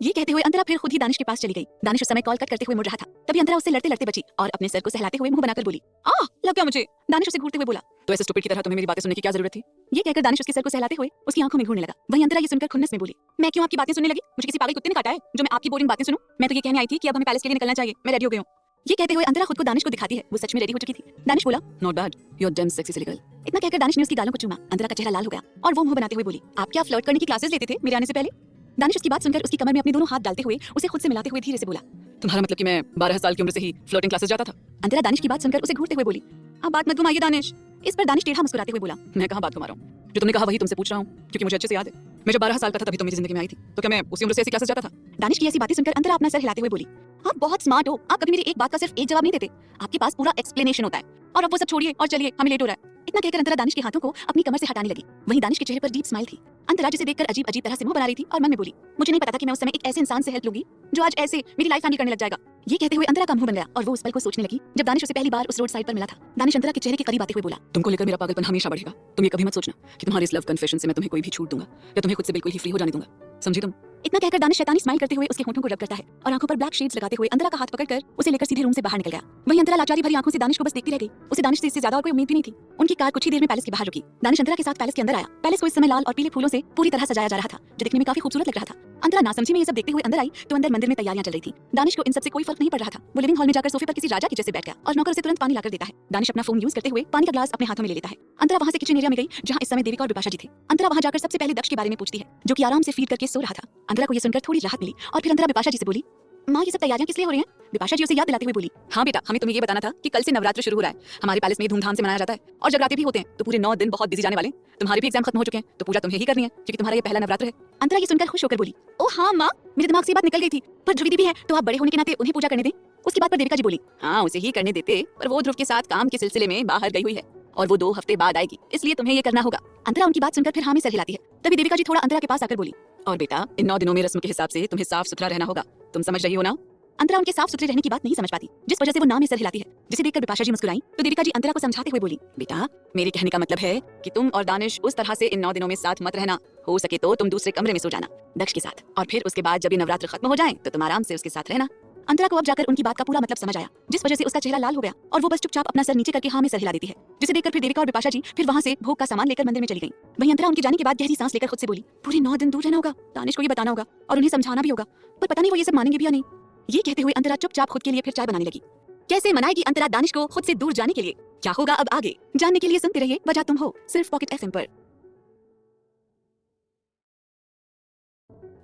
ये कहते हुए अंतरा फिर खुद ही दानिश के पास चली गई। दानिश उस समय कॉल कट करते हुए मुड़ रहा था। तभी अंतरा उससे लड़ते लड़ते बची और अपने सर को सहलाते हुए मुंह बनाकर बोली, लग गया मुझे। दानिश उसे घूरते हुए बोला, तो ऐसे स्टूपिड की तरह तुम्हें मेरी बातें सुनने की क्या जरूरत थी? ये कहकर दानिश उसके सर को सहलाते हुए उसकी आंखों में घूरने लगा। वहीं अंतरा ये सुनकर खुन्नस में बोली, मैं क्यों आपकी बातें सुनने लगी? मुझे किसी पागल कुत्ते ने काटा है जो मैं आपकी बोरिंग बातें सुनूं? मैं तो ये कहने आई थी कि अब हमें पैलेस के लिए निकलना चाहिए, मैं रेडी हो गई हूं। ये कहते हुए अंतरा खुद को दानिश को दिखाती है वो सच में रेडी हो चुकी थी। दानिश बोला, not bad, you are damn sexy silly girl. इतना कहकर दानिश ने उसकी गालों को चूमा। अंतरा का चेहरा लाल हो गया और वो मुंह बनाते हुए बोली, आप क्या फ्लर्ट करने की क्लासेस लेते थे मेरे आने से पहले? दानिश उसकी बात सुनकर उसकी कमर में अपने दोनों हाथ डालते हुए उसे खुद से मिलाते हुए धीरे से बोला, तुम्हारा मतलब कि मैं 12 साल की उम्र से ही फ्लर्टिंग क्लासेस जाता था? अंतरा दानिश की बात सुनकर उसे घूरते हुए बोली, आप बात मत घुमाइए दानिश। इस पर दानिश टेढ़ा मुस्कुराते हुए बोला, मैं कहां बात घुमा रहा हूं, जो तुमने कहा वही तुमसे पूछ रहा हूं, क्योंकि मुझे अच्छे से याद है मैं जब 12 साल का था तभी तुम मेरी जिंदगी में आई थी, तो क्या मैं उसी उम्र से ऐसी क्लासेस जाता था? दानिश की ऐसी बातें सुनकर अंतरा अपना सर हिलाते हुए बोली, आप बहुत स्मार्ट हो, आप कभी मेरी एक बात का सिर्फ एक जवाब नहीं देते, आपके पास पूरा एक्सप्लेनेशन होता है। और अब वो सब छोड़िए और चलिए, हमें लेट हो रहा है। इतना कहकर अंतरा दानिश के हाथों को अपनी कमर से हटाने लगी। वहीं दानिश के चेहरे पर डीप स्माइल थी। अंतरा जिसे देखकर अजीब अजीब तरह से मुंह बना रही थी और मन में बोली, मुझे नहीं पता था कि मैं उस समय एक ऐसे इंसान से हेल्प लूंगी जो आज ऐसे मेरी लाइफ हैंडल करने लग जाएगा। ये कहते हुए अंतरा का मुंह बन गया और वो उस पल को सोचने लगी जब दानिश उसे पहली बार उस रोड साइड पर मिला था। दानिश अंतरा के चेहरे के करीब आते हुए बोला, तुमको लेकर मेरा पागलपन हमेशा बढ़ेगा। तुम ये कभी मत सोचना कि तुम्हारे इस लव कन्फेशन से मैं तुम्हें कोई भी छूट दूंगा या तुम्हें खुद से बिल्कुल ही फ्री हो जाने दूंगा, समझी तुम? इतना कहकर दानिश शैतानी स्माइल करते हुए उसके होठों को रब करता है और आंखों पर ब्लैक शेड्स लगाते हुए अंतरा का हाथ पकड़कर उसे लेकर सीधे रूम से बाहर निकल गया। वहीं अंतरा लाचारी भरी आंखों से दानिश को बस देखती रह गई। उसे दानिश से इससे ज्यादा और कोई उम्मीद भी नहीं थी। उनकी कार कुछ ही देर में पैलेस के बाहर रुकी। दानिश अंतरा के साथ पैलेस के अंदर आया। पैलेस को इस समय लाल और पीले फूलों से पूरी तरह सजाया जा रहा था, जो दिखने में काफी खूबसूरत लग रहा था। अंतरा नासमझी में ये सब देखते हुए अंदर आई तो अंदर मंदिर में तैयारियां चल रही थी। दानिश को इन सब से कोई फर्क नहीं पड़ रहा था। वो लिविंग हॉल में जाकर सोफे पर किसी राजा की जैसे बैठ गया और नौकर उसे तुरंत पानी लाकर देता है। दानिश अपना फोन यूज करते हुए पानी का ग्लास अपने हाथों में ले लेता है। अंतरा वहां से किचन एरिया में गई जहां इस समय देविका और विपाशा जी थे। अंतरा वहां जाकर सबसे पहले दक्ष के बारे में पूछती है, जो कि आराम से फीड करके सो रहा था। अंतरा को ये सुनकर थोड़ी राहत मिली और फिर अंतरा विपाशा जी से बोली, माँ ये सब तैयारियां किस लिए हो रही हैं? विपाशा जी उसे याद दिलाते हुए बोली, हाँ बेटा, हमें तुम्हें ये बताना था कि कल से नवरात्र शुरू हो रहा है। हमारे पैलेस में धूमधाम से मनाया जाता है और जगराते भी होते हैं, तो पूरे 9 दिन बहुत बिजी जाने वाले। तुम्हारे भी एग्जाम खत्म हो चुके हैं तो पूजा तुम्हें ही करनी है क्योंकि तुम्हारा ये पहला नवरात्र है। अंतरा ये सुनकर खुश होकर बोली, ओ हाँ माँ, मेरे दिमाग से बात निकल गई थी, पर ध्रुव दीदी भी है तो आप बड़े होने के नाते उन्हें पूजा करने दें। उसकी बात पर देविका जी बोली, हाँ उसे ही करने देते, पर वो ध्रुव के साथ काम के सिलसिले में बाहर गई हुई है और वो 2 हफ्ते बाद आएगी, इसलिए तुम्हें ये करना होगा। अंतरा उनकी बात सुनकर फिर हाँ में सर हिलाती है। तभी देविका जी थोड़ा अंतरा के पास आकर बोली, और बेटा इन 9 दिनों में रस्म के हिसाब से तुम्हें साफ सुथरा रहना होगा, तुम समझ रही हो ना? अंतरा उनके साफ सुथरे रहने की बात नहीं समझ पाती, जिस वजह से वो नाम में सर हिलाती है, जिसे देखकर विपाशा जी मुस्कुराई तो देविका जी अंतरा को समझाते हुए बोली, बेटा मेरे कहने का मतलब है कि तुम और दानिश उस तरह से इन 9 दिनों में साथ मत रहना, हो सके तो तुम दूसरे कमरे में सो जाना दक्ष के साथ, और फिर उसके बाद जब ये नवरात्र खत्म हो जाए तो तुम आराम से उसके साथ रहना। अंतरा को अब जाकर उनकी बात का पूरा मतलब समझ आया, जिस वजह से उसका चेहरा लाल हो गया और वो बस चुपचाप अपना सर नीचे करके हाँ में सर हिला देती है, जिसे देखकर फिर देविका और विपाशा जी फिर वहां से भोग का सामान लेकर मंदिर में चली गई। वहीं अंतरा उनके जाने के बाद गहरी सांस लेकर खुद से बोली, पूरे 9 दिन दूर रहना होगा, दानिश को ये बताना होगा और उन्हें समझाना भी होगा, पर पता नहीं वो ये सब मानेंगे भी या नहीं। ये कहते हुए अंतरा चुपचाप खुद के लिए फिर चाय बनाने लगी। कैसे मनाएगी अंतरा दानिश को खुद से दूर जाने के लिए? क्या होगा अब आगे जानने के लिए सुनते रहिए वजह तुम हो, सिर्फ पॉकेट एफएम पर।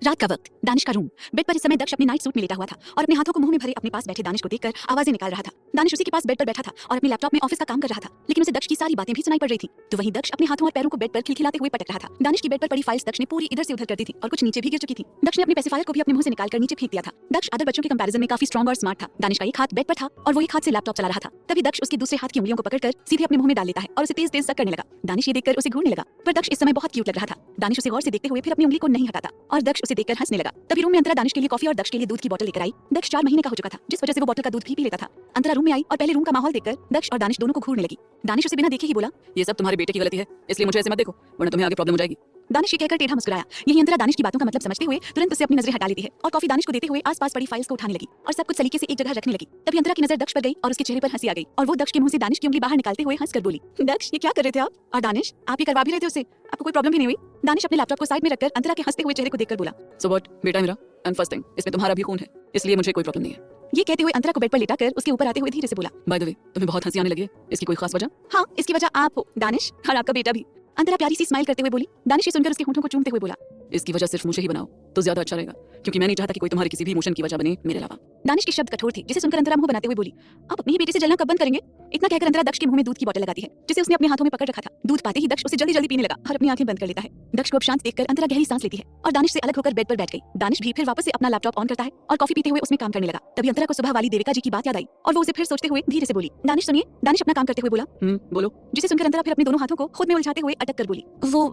रात का वक्त, दानिश का रूम। बेड पर इस समय दक्ष अपने नाइट सूट में लेटा हुआ था और अपने हाथों को मुंह में भरे अपने पास बैठे दानिश को देखकर आवाजें निकाल रहा था। दानिश उसी के पास बेड पर बैठा था और अपने लैपटॉप में ऑफिस का काम कर रहा था, लेकिन उसे दक्ष की सारी बातें भी सुनाई पड़ रही थी। तो वहीं दक्ष अपने हाथों और पैरों को बेड पर खिलखिलाते हुए पटक रहा था। दानिश की बेड पर पड़ी फाइल्स दक्ष ने पूरी इधर से उधर कर दी थी और कुछ नीचे भी गिर चुकी थी। दक्ष ने अपने पेसिफायर को भी अपने मुंह से निकालकर नीचे फेंक दिया था। दक्ष अदर बच्चों के कंपैरिजन में काफी स्ट्रॉन्ग और स्मार्ट था। दानिश का एक हाथ बेड पर था और वो एक हाथ से लैपटॉप चला रहा था। तभी दक्ष उसकी दूसरे हाथ की उंगलियों को पकड़कर सीधे अपने मुंह में डाल लेता है और उसे तेज तेज सक करने लगा। दानिश ये देखकर उसे घूरने लगा, पर दक्ष इस समय बहुत क्यूट लग रहा था। दानिश उसे गौर से देखते हुए फिर अपनी उंगली को नहीं हटाता और दक्ष उसे उसे देखकर हंसने लगा। तभी रूम में अंतरा दानिश के लिए कॉफी और दक्ष के लिए दूध की बोतल लेकर आई। दक्ष 4 महीने का हो चुका था, जिस वजह से वो बोतल का दूध भी पी लेता था। अंतरा रूम में आई और पहले रूम का माहौल देखकर दक्ष और दानिश दोनों को घूरने लगी। दानिश उसे बिना देखे ही बोला, ये सब तुम्हारे बेटे की गलती है, इसलिए मुझे ऐसे मत देखो वरना तुम्हें आगे प्रॉब्लम हो जाएगी। दानिश ये कहकर टेढ़ा मुस्कुराया। यही अंतरा दानिश की बातों का मतलब समझते हुए तुरंत उससे अपनी नजरें हटा लेती है और कॉफी दानिश को देते हुए आसपास पड़ी फाइल्स को उठाने लगी और सब कुछ सलीके से एक जगह रखने लगी। तभी अंतरा की नजर दक्ष पर गई और उसके चेहरे पर हंसी आ गई और वो दक्ष के मुंह से दानिश की उंगली बाहर निकालते हुए हंसकर बोली, दक्ष ये क्या कर रहे थे आप? और दानिश आप ये करवा भी रहे थे उससे, आपको कोई प्रॉब्लम भी नहीं हुई? दानिश अपने लैपटॉप को साइड में रखकर अंतरा के हंसते हुए चेहरे को देखकर बोला, सो व्हाट बेटा मेरा, एंड फर्स्ट थिंग इसमें तुम्हारा भी खून है, इसलिए मुझे कोई प्रॉब्लम नहीं है। ये कहते हुए अंतरा को बेड पर लेटाकर उसके ऊपर आते हुए धीरे से बोला, बाय द वे तुम्हें बहुत हंसी आने लगी है, इसकी कोई खास वजह? हाँ, इसकी वजह आप हो दानिश, और आपका बेटा भी। अंतरा प्यारी सी स्माइल करते हुए बोली। दानिश ये सुनकर उसके होंठों को चूमते हुए बोला, इसकी वजह सिर्फ मुझे ही बनाओ तो ज्यादा अच्छा रहेगा, क्योंकि मैं नहीं चाहता कि कोई तुम्हारे किसी भी इमोशन की वजह बने मेरे अलावा। दानिश के शब्द कठोर थे, जिसे सुनकर अंतरा मुंह बनाते हुए बोली, आप अपने ही बेटे से जलना कब बंद करेंगे? इतना कहकर अंतरा दक्ष के मुंह में दूध की बोतल लगाती है, जिसे उसने अपने हाथों में पकड़ रखा था। दूध पाते ही दक्ष उसे जल्दी जल्दी पीने लगा और अपनी आंखें बंद कर लेता है। दक्ष को अब शांत देखकर अंतरा गहरी सांस लेती है और दानिश से अलग होकर बेड पर बैठ गई। दानिश भी फिर वापस से अपना लैपटॉप ऑन करता है और कॉफी पीते हुए उसमें काम करने लगा। तभी अंतरा को सुबह वाली देविका जी की बात याद आई और वो उसे फिर सोचते हुए धीरे से बोली, दानिश सुनिए। दानिश अपना काम करते हुए बोला, बोलो। जिसे सुनकर अंतरा फिर अपने दोनों हाथों को खुद में उलझाते हुए अटक कर बोली, वो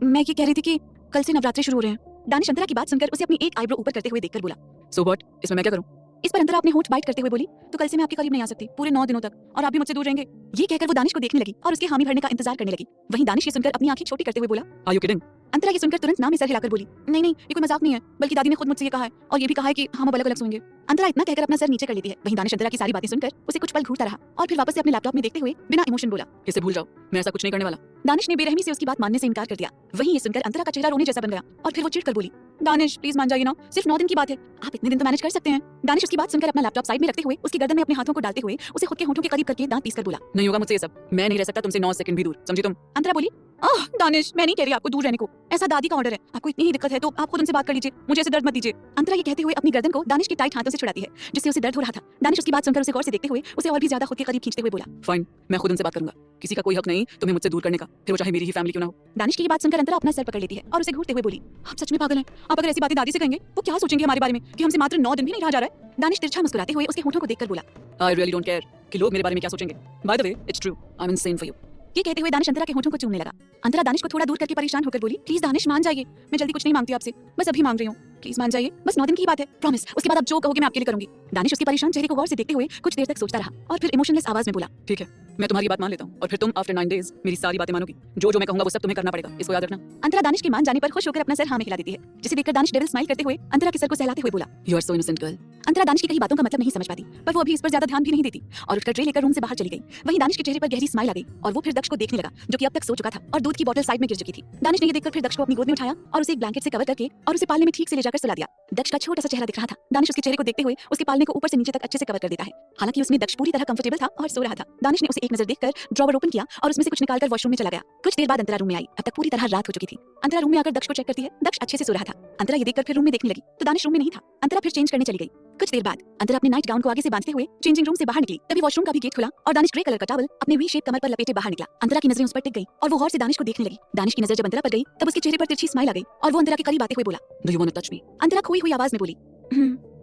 मैं ये कह रही थी कि कल से नवरात्रि शुरू हो रहे हैं। दानिश अंतरा की बात सुनकर उसे अपनी एक आईब्रो ऊपर करते हुए देखकर बोला, सो व्हाट इसमें मैं क्या करूं? इस पर अंतरा अपने होंठ बाइट करते हुए बोली, तो कल से मैं आपके करीब नहीं आ सकती पूरे 9 दिनों तक, और आप भी मुझसे दूर रहेंगे। ये कहकर वो दानिश को देखने लगी और उसके हामी भरने का इंतजार करने लगी। वहीं दानिश ये सुनकर अपनी आंखें छोटी करते हुए बोला, आर यू किडिंग? अंतरा ये सुनकर तुरंत नाम में सर हिलाकर बोली, नहीं नहीं ये कोई मजाक नहीं है, बल्कि दादी ने खुद मुझसे ये कहा है और ये भी कहा है कि हम अब अलग अलग सोएंगे। अंतरा इतना कहकर अपना सर नीचे कर लेती है। वहीं दानिश अंतरा की सारी बातें सुनकर उसे कुछ पल घूरता रहा और फिर वापस से अपने लैपटॉप में देखते हुए बिना इमोशन बोला, इसे भूल जाओ, मैं ऐसा कुछ नहीं करने वाला। दानिश ने बेरहमी से उसकी बात मानने से इनकार कर दिया। वहीं ये सुनकर अंतरा का चेहरा रोने जैसा बन गया और फिर वो चिढ़कर बोली, दानिश प्लीज मान जाइए ना, सिर्फ 9 दिन की बात है, आप इतने दिन तो मैनेज कर सकते हैं। दानिश उसकी बात सुनकर अपना लैपटॉप साइड में रखते हुए उसकी गर्दन में अपने हाथों को डालते हुए उसे खुद के होंठों के करीब करके दांत पीसकर बोला, नहीं होगा मुझसे ये सब, मैं नहीं रह सकता तुमसे 9 सेकंड भी दूर, समझी तुम? अंतरा बोली, आह दानिश मैं नहीं कह रही आपको दूर रहने को, ऐसा दादी का ऑर्डर है, आपको इतनी ही दिक्कत है तो आप खुद उनसे बात कर लीजिए, मुझे ऐसे दर्द मत दीजिए। अंतरा ये कहते हुए अपनी गर्दन को दानिश के टाइट हाथों से छुड़ाती है, जिससे उसे दर्द हो रहा था। दानिश उसकी बात सुनकर उसे गौर से देखते हुए उसे और भी ज्यादा खुद के करीब खींचते हुए बोला, फाइन मैं खुद उनसे बात करूंगा, किसी का कोई हक नहीं तुम्हें मुझसे दूर करने का, फिर वो चाहे मेरी ही फैमिली क्यों ना हो। दानिश की ये बात सुनकर अंतरा अपना सर पकड़ लेती है और उसे घूरते हुए बोली, आप सच में पागल हैं, आप अगर ऐसी बातें दादी से कहेंगे वो क्या सोचेंगे हमारे बारे में कि हमसे मात्र 9 दिन भी नहीं रहा जा रहा है। दानिश तिरछा मुस्कुराते हुए उसके होठों को देखकर बोला, आई रियली डोंट केयर कि लोग मेरे बारे में क्या सोचेंगे, by the way it's true I am insane for you. ये कहते हुए दानिश अंतरा के होठों को चूमने लगा। अंतरा दानिश को थोड़ा दूर करके परेशान होकर बोली, प्लीज दानिश मान जाइए, मैं जल्दी कुछ नहीं मांगती आपसे, बस अभी मांग रही हूँ, प्लीज मान जाइए, बस 9 दिन की बात है, प्रॉमिस, उसके बाद आप जो कहोगे मैं आपके लिए करूंगी। दानिश उसके परेशान चेहरे को गौर से देखते हुए कुछ देर तक सोचता रहा और फिर इमोशनलेस आवाज में बोला, ठीक है मैं तुम्हारी बात मान लेता हूँ और फिर तुम आफ्टर 9 डेज मेरी सारी बातें मानोगी, जो मैं कहूंगा वो सब तुम्हें करना पड़ेगा, इसको याद रखना। अंतरा दानिश के मान जाने पर खुश होकर अपना सर हाँ में हिला देती है, जिसे देखकर दानिश डेविल स्माइल करते हुए अंतरा के सर को सहलाते हुए बोला, you are so innocent girl. Antara Danish की कही बातों का मतलब नहीं समझ पाती, पर वो अभी इस पर ज्यादा ध्यान भी नहीं देती और उठकर ट्रे लेकर रूम से बाहर चली गई। वहीं दानिश के चेहरे पर गहरी स्माइल आ गई और वो फिर दक्ष को देखने लगा, जो कि अब तक सो चुका था और दूध की बोतल साइड में गिर चुकी थी। दानिश ने ये देखकर फिर दक्ष को अपनी गोद में उठाया और उसे एक ब्लैंकेट से कवर करके और उसे पालने में ठीक से ले जाकर सुला दिया। दक्ष का छोटा सा चेहरा दिख रहा था। दानिश उसके चेहरे को देखते हुए उसके पालने को ऊपर से नीचे तक अच्छे से कवर कर देता है। हालांकि उसमें दक्ष पूरी तरह कंफर्टेबल था और सो रहा था। दानिश ने उसे एक नजर देखकर ड्रॉवर ओपन किया और उसमें से कुछ निकालकर वॉशरूम में चला गया। कुछ देर बाद अंतरा रूम में आई। अब तक पूरी तरह रात हो चुकी थी। अंतरा रूम में आकर दक्ष को चेक करती है। दक्ष अच्छे से सो रहा था। अंतरा ये देखकर फिर रूम में देखने लगी तो दानिश रूम में नहीं था। अंतरा फिर चेंज करने चली गई। कुछ देर बाद अंतरा अपने नाइट गाउन को आगे से बांधते हुए चेंजिंग रूम से बाहर निकली। तभी वॉशरूम का भी गेट खुला और दानिश ग्रे कलर का टॉवल अपने वी शेप कमर पर लपेटे बाहर निकला। अंतरा की नजरें उस पर टिक गई और वो गौर से दानिश को देखने लगी। दानिश की नजर जब अंतरा पर गई तब उसके चेहरे पर तिरछी स्माइल आ गई और वो अंतरा के करीब आते हुए बोला, do you want to touch me? Antara खोई हुई आवाज में बोली,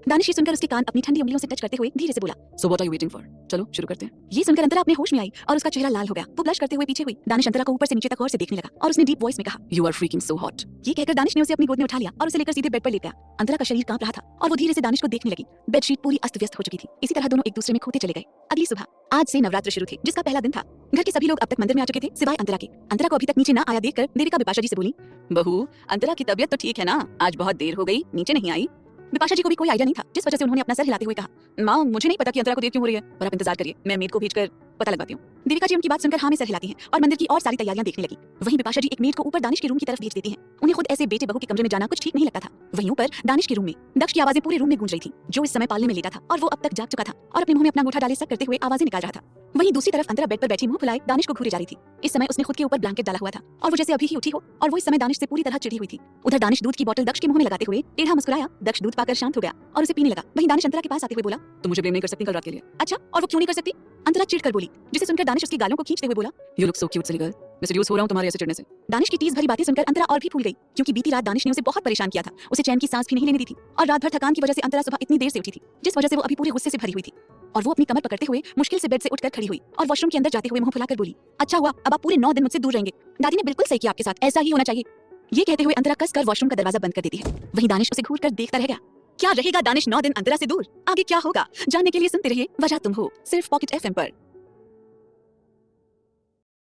दानिश ये सुनकर उसके कान अपनी ठंडी उंगलियों से टच करते हुए धीरे से बोला, so what are you waiting for? चलो शुरू करते हैं। ये सुनकर अंतरा अपने होश में आई और उसका चेहरा लाल हो गया। वो ब्लश करते हुए पीछे हुई। दानिश अंतरा को ऊपर से नीचे तक गौर से देखने लगा और उसने डीप वॉइस में कहा, you are freaking so hot. ये कहकर दानिश ने उसे अपनी गोद में उठा लिया और उसे लेकर सीधे बेड पर ले गया। अंतरा का शरीर कांप रहा था और वो धीरे से दानिश को देखने लगी। बेडशीट पूरी अस्त व्यस्त हो चुकी थी। इसी तरह दोनों एक दूसरे में खोते चले गए। अगली सुबह आज से नवरात्र शुरू थे, जिसका पहला दिन था। घर के सभी लोग अब तक मंदिर में आ चुके थे सिवाय अंतरा के। अंतरा को अभी तक नीचे ना आया देखकर देविका बिपाशा जी से बोली, बहू अंतरा की तबीयत तो ठीक है ना? आज बहुत देर हो गई, नीचे नहीं आई। बिपाशा जी को भी कोई आइडिया नहीं था, जिस वजह से उन्होंने अपना सर हिलाते हुए कहा, माँ मुझे नहीं पता कि अंतरा को देर क्यों हो रही है, पर आप इंतजार करिए, मैं मेड को भेजकर पता लगाती हूँ। देविका जी उनकी बात सुनकर हाँ में सर हिलाती हैं और मंदिर की और सारी तैयारियां देखने लगी। वहीं बिपाशा जी एक मेड को ऊपर दानिश के रूम की तरफ भेज देती हैं। उन्हें खुद ऐसे बेटे बहू के कमरे में जाना कुछ ठीक नहीं लगता था। वहीं ऊपर दानिश के रूम में दक्ष की आवाजें पूरे रूम में गूंज रही थी, जो इस समय पालने में लेटा था और वो अब तक जाग चुका था और अपने मुंह में अपना अंगूठा डाले सक करते हुए आवाजें निकाल रहा था। वहीं दूसरी तरफ अंतरा बेड पर बैठी मुंह फुलाए दानिश को घूरे जा रही थी। इस समय उसने खुद के ऊपर ब्लैंकेट डाला हुआ था और वो जैसे अभी ही उठी हो और वो इस समय दानिश से पूरी तरह चिढ़ी हुई थी। उधर दानिश दूध की बोतल दक्ष के मुंह में लगाते हुए टेढ़ा मुस्कुराया। दक्ष दूध पाकर शांत हो गया और उसे पीने लगा। वहीं दानिश अंतरा के पास आते हुए बोला, तुम मुझे ब्लेम नहीं कर सकती कल रात के लिए। अच्छा और वो क्यों नहीं कर सकती? अंतरा चिढ़कर बोली, जिसे सुनकर दानिश उसकी गालों को खींचते हुए बोला, you look so cute silly girl, मैं सीरियस हो रहा हूं तुम्हारे ऐसे चिढ़ने से। दानिश की टीज भरी बातें सुनकर अंतरा और भी फूल गई, क्योंकि बीती रात दानिश ने उसे बहुत परेशान किया था। उसे चैन की सांस भी नहीं लेने दी थी और रात भर थकान की वजह से अंतरा सुबह इतनी देर से उठी थी, जिस वजह से वो अभी पूरे गुस्से से भरी हुई थी। और वो अपनी कमर पकड़ते हुए मुश्किल से बेड से उठकर खड़ी हुई और वॉशरूम के अंदर जाते हुए मुंह फुलाकर बोली, अच्छा हुआ अब आप पूरे 9 दिन मुझसे दूर रहेंगे। दादी ने बिल्कुल सही किया आपके साथ, ऐसा ही होना चाहिए। ये कहते हुए अंतरा कस कर वॉशरूम का दरवाजा बंद कर देती है। वहीं दानिश उसे घूर कर देखता रह गया। क्या रहेगा दानिश 9 दिन अंतरा से दूर? आगे क्या होगा जानने के लिए सुनते रहिए वजह तुम हो, सिर्फ पॉकेट FM पर।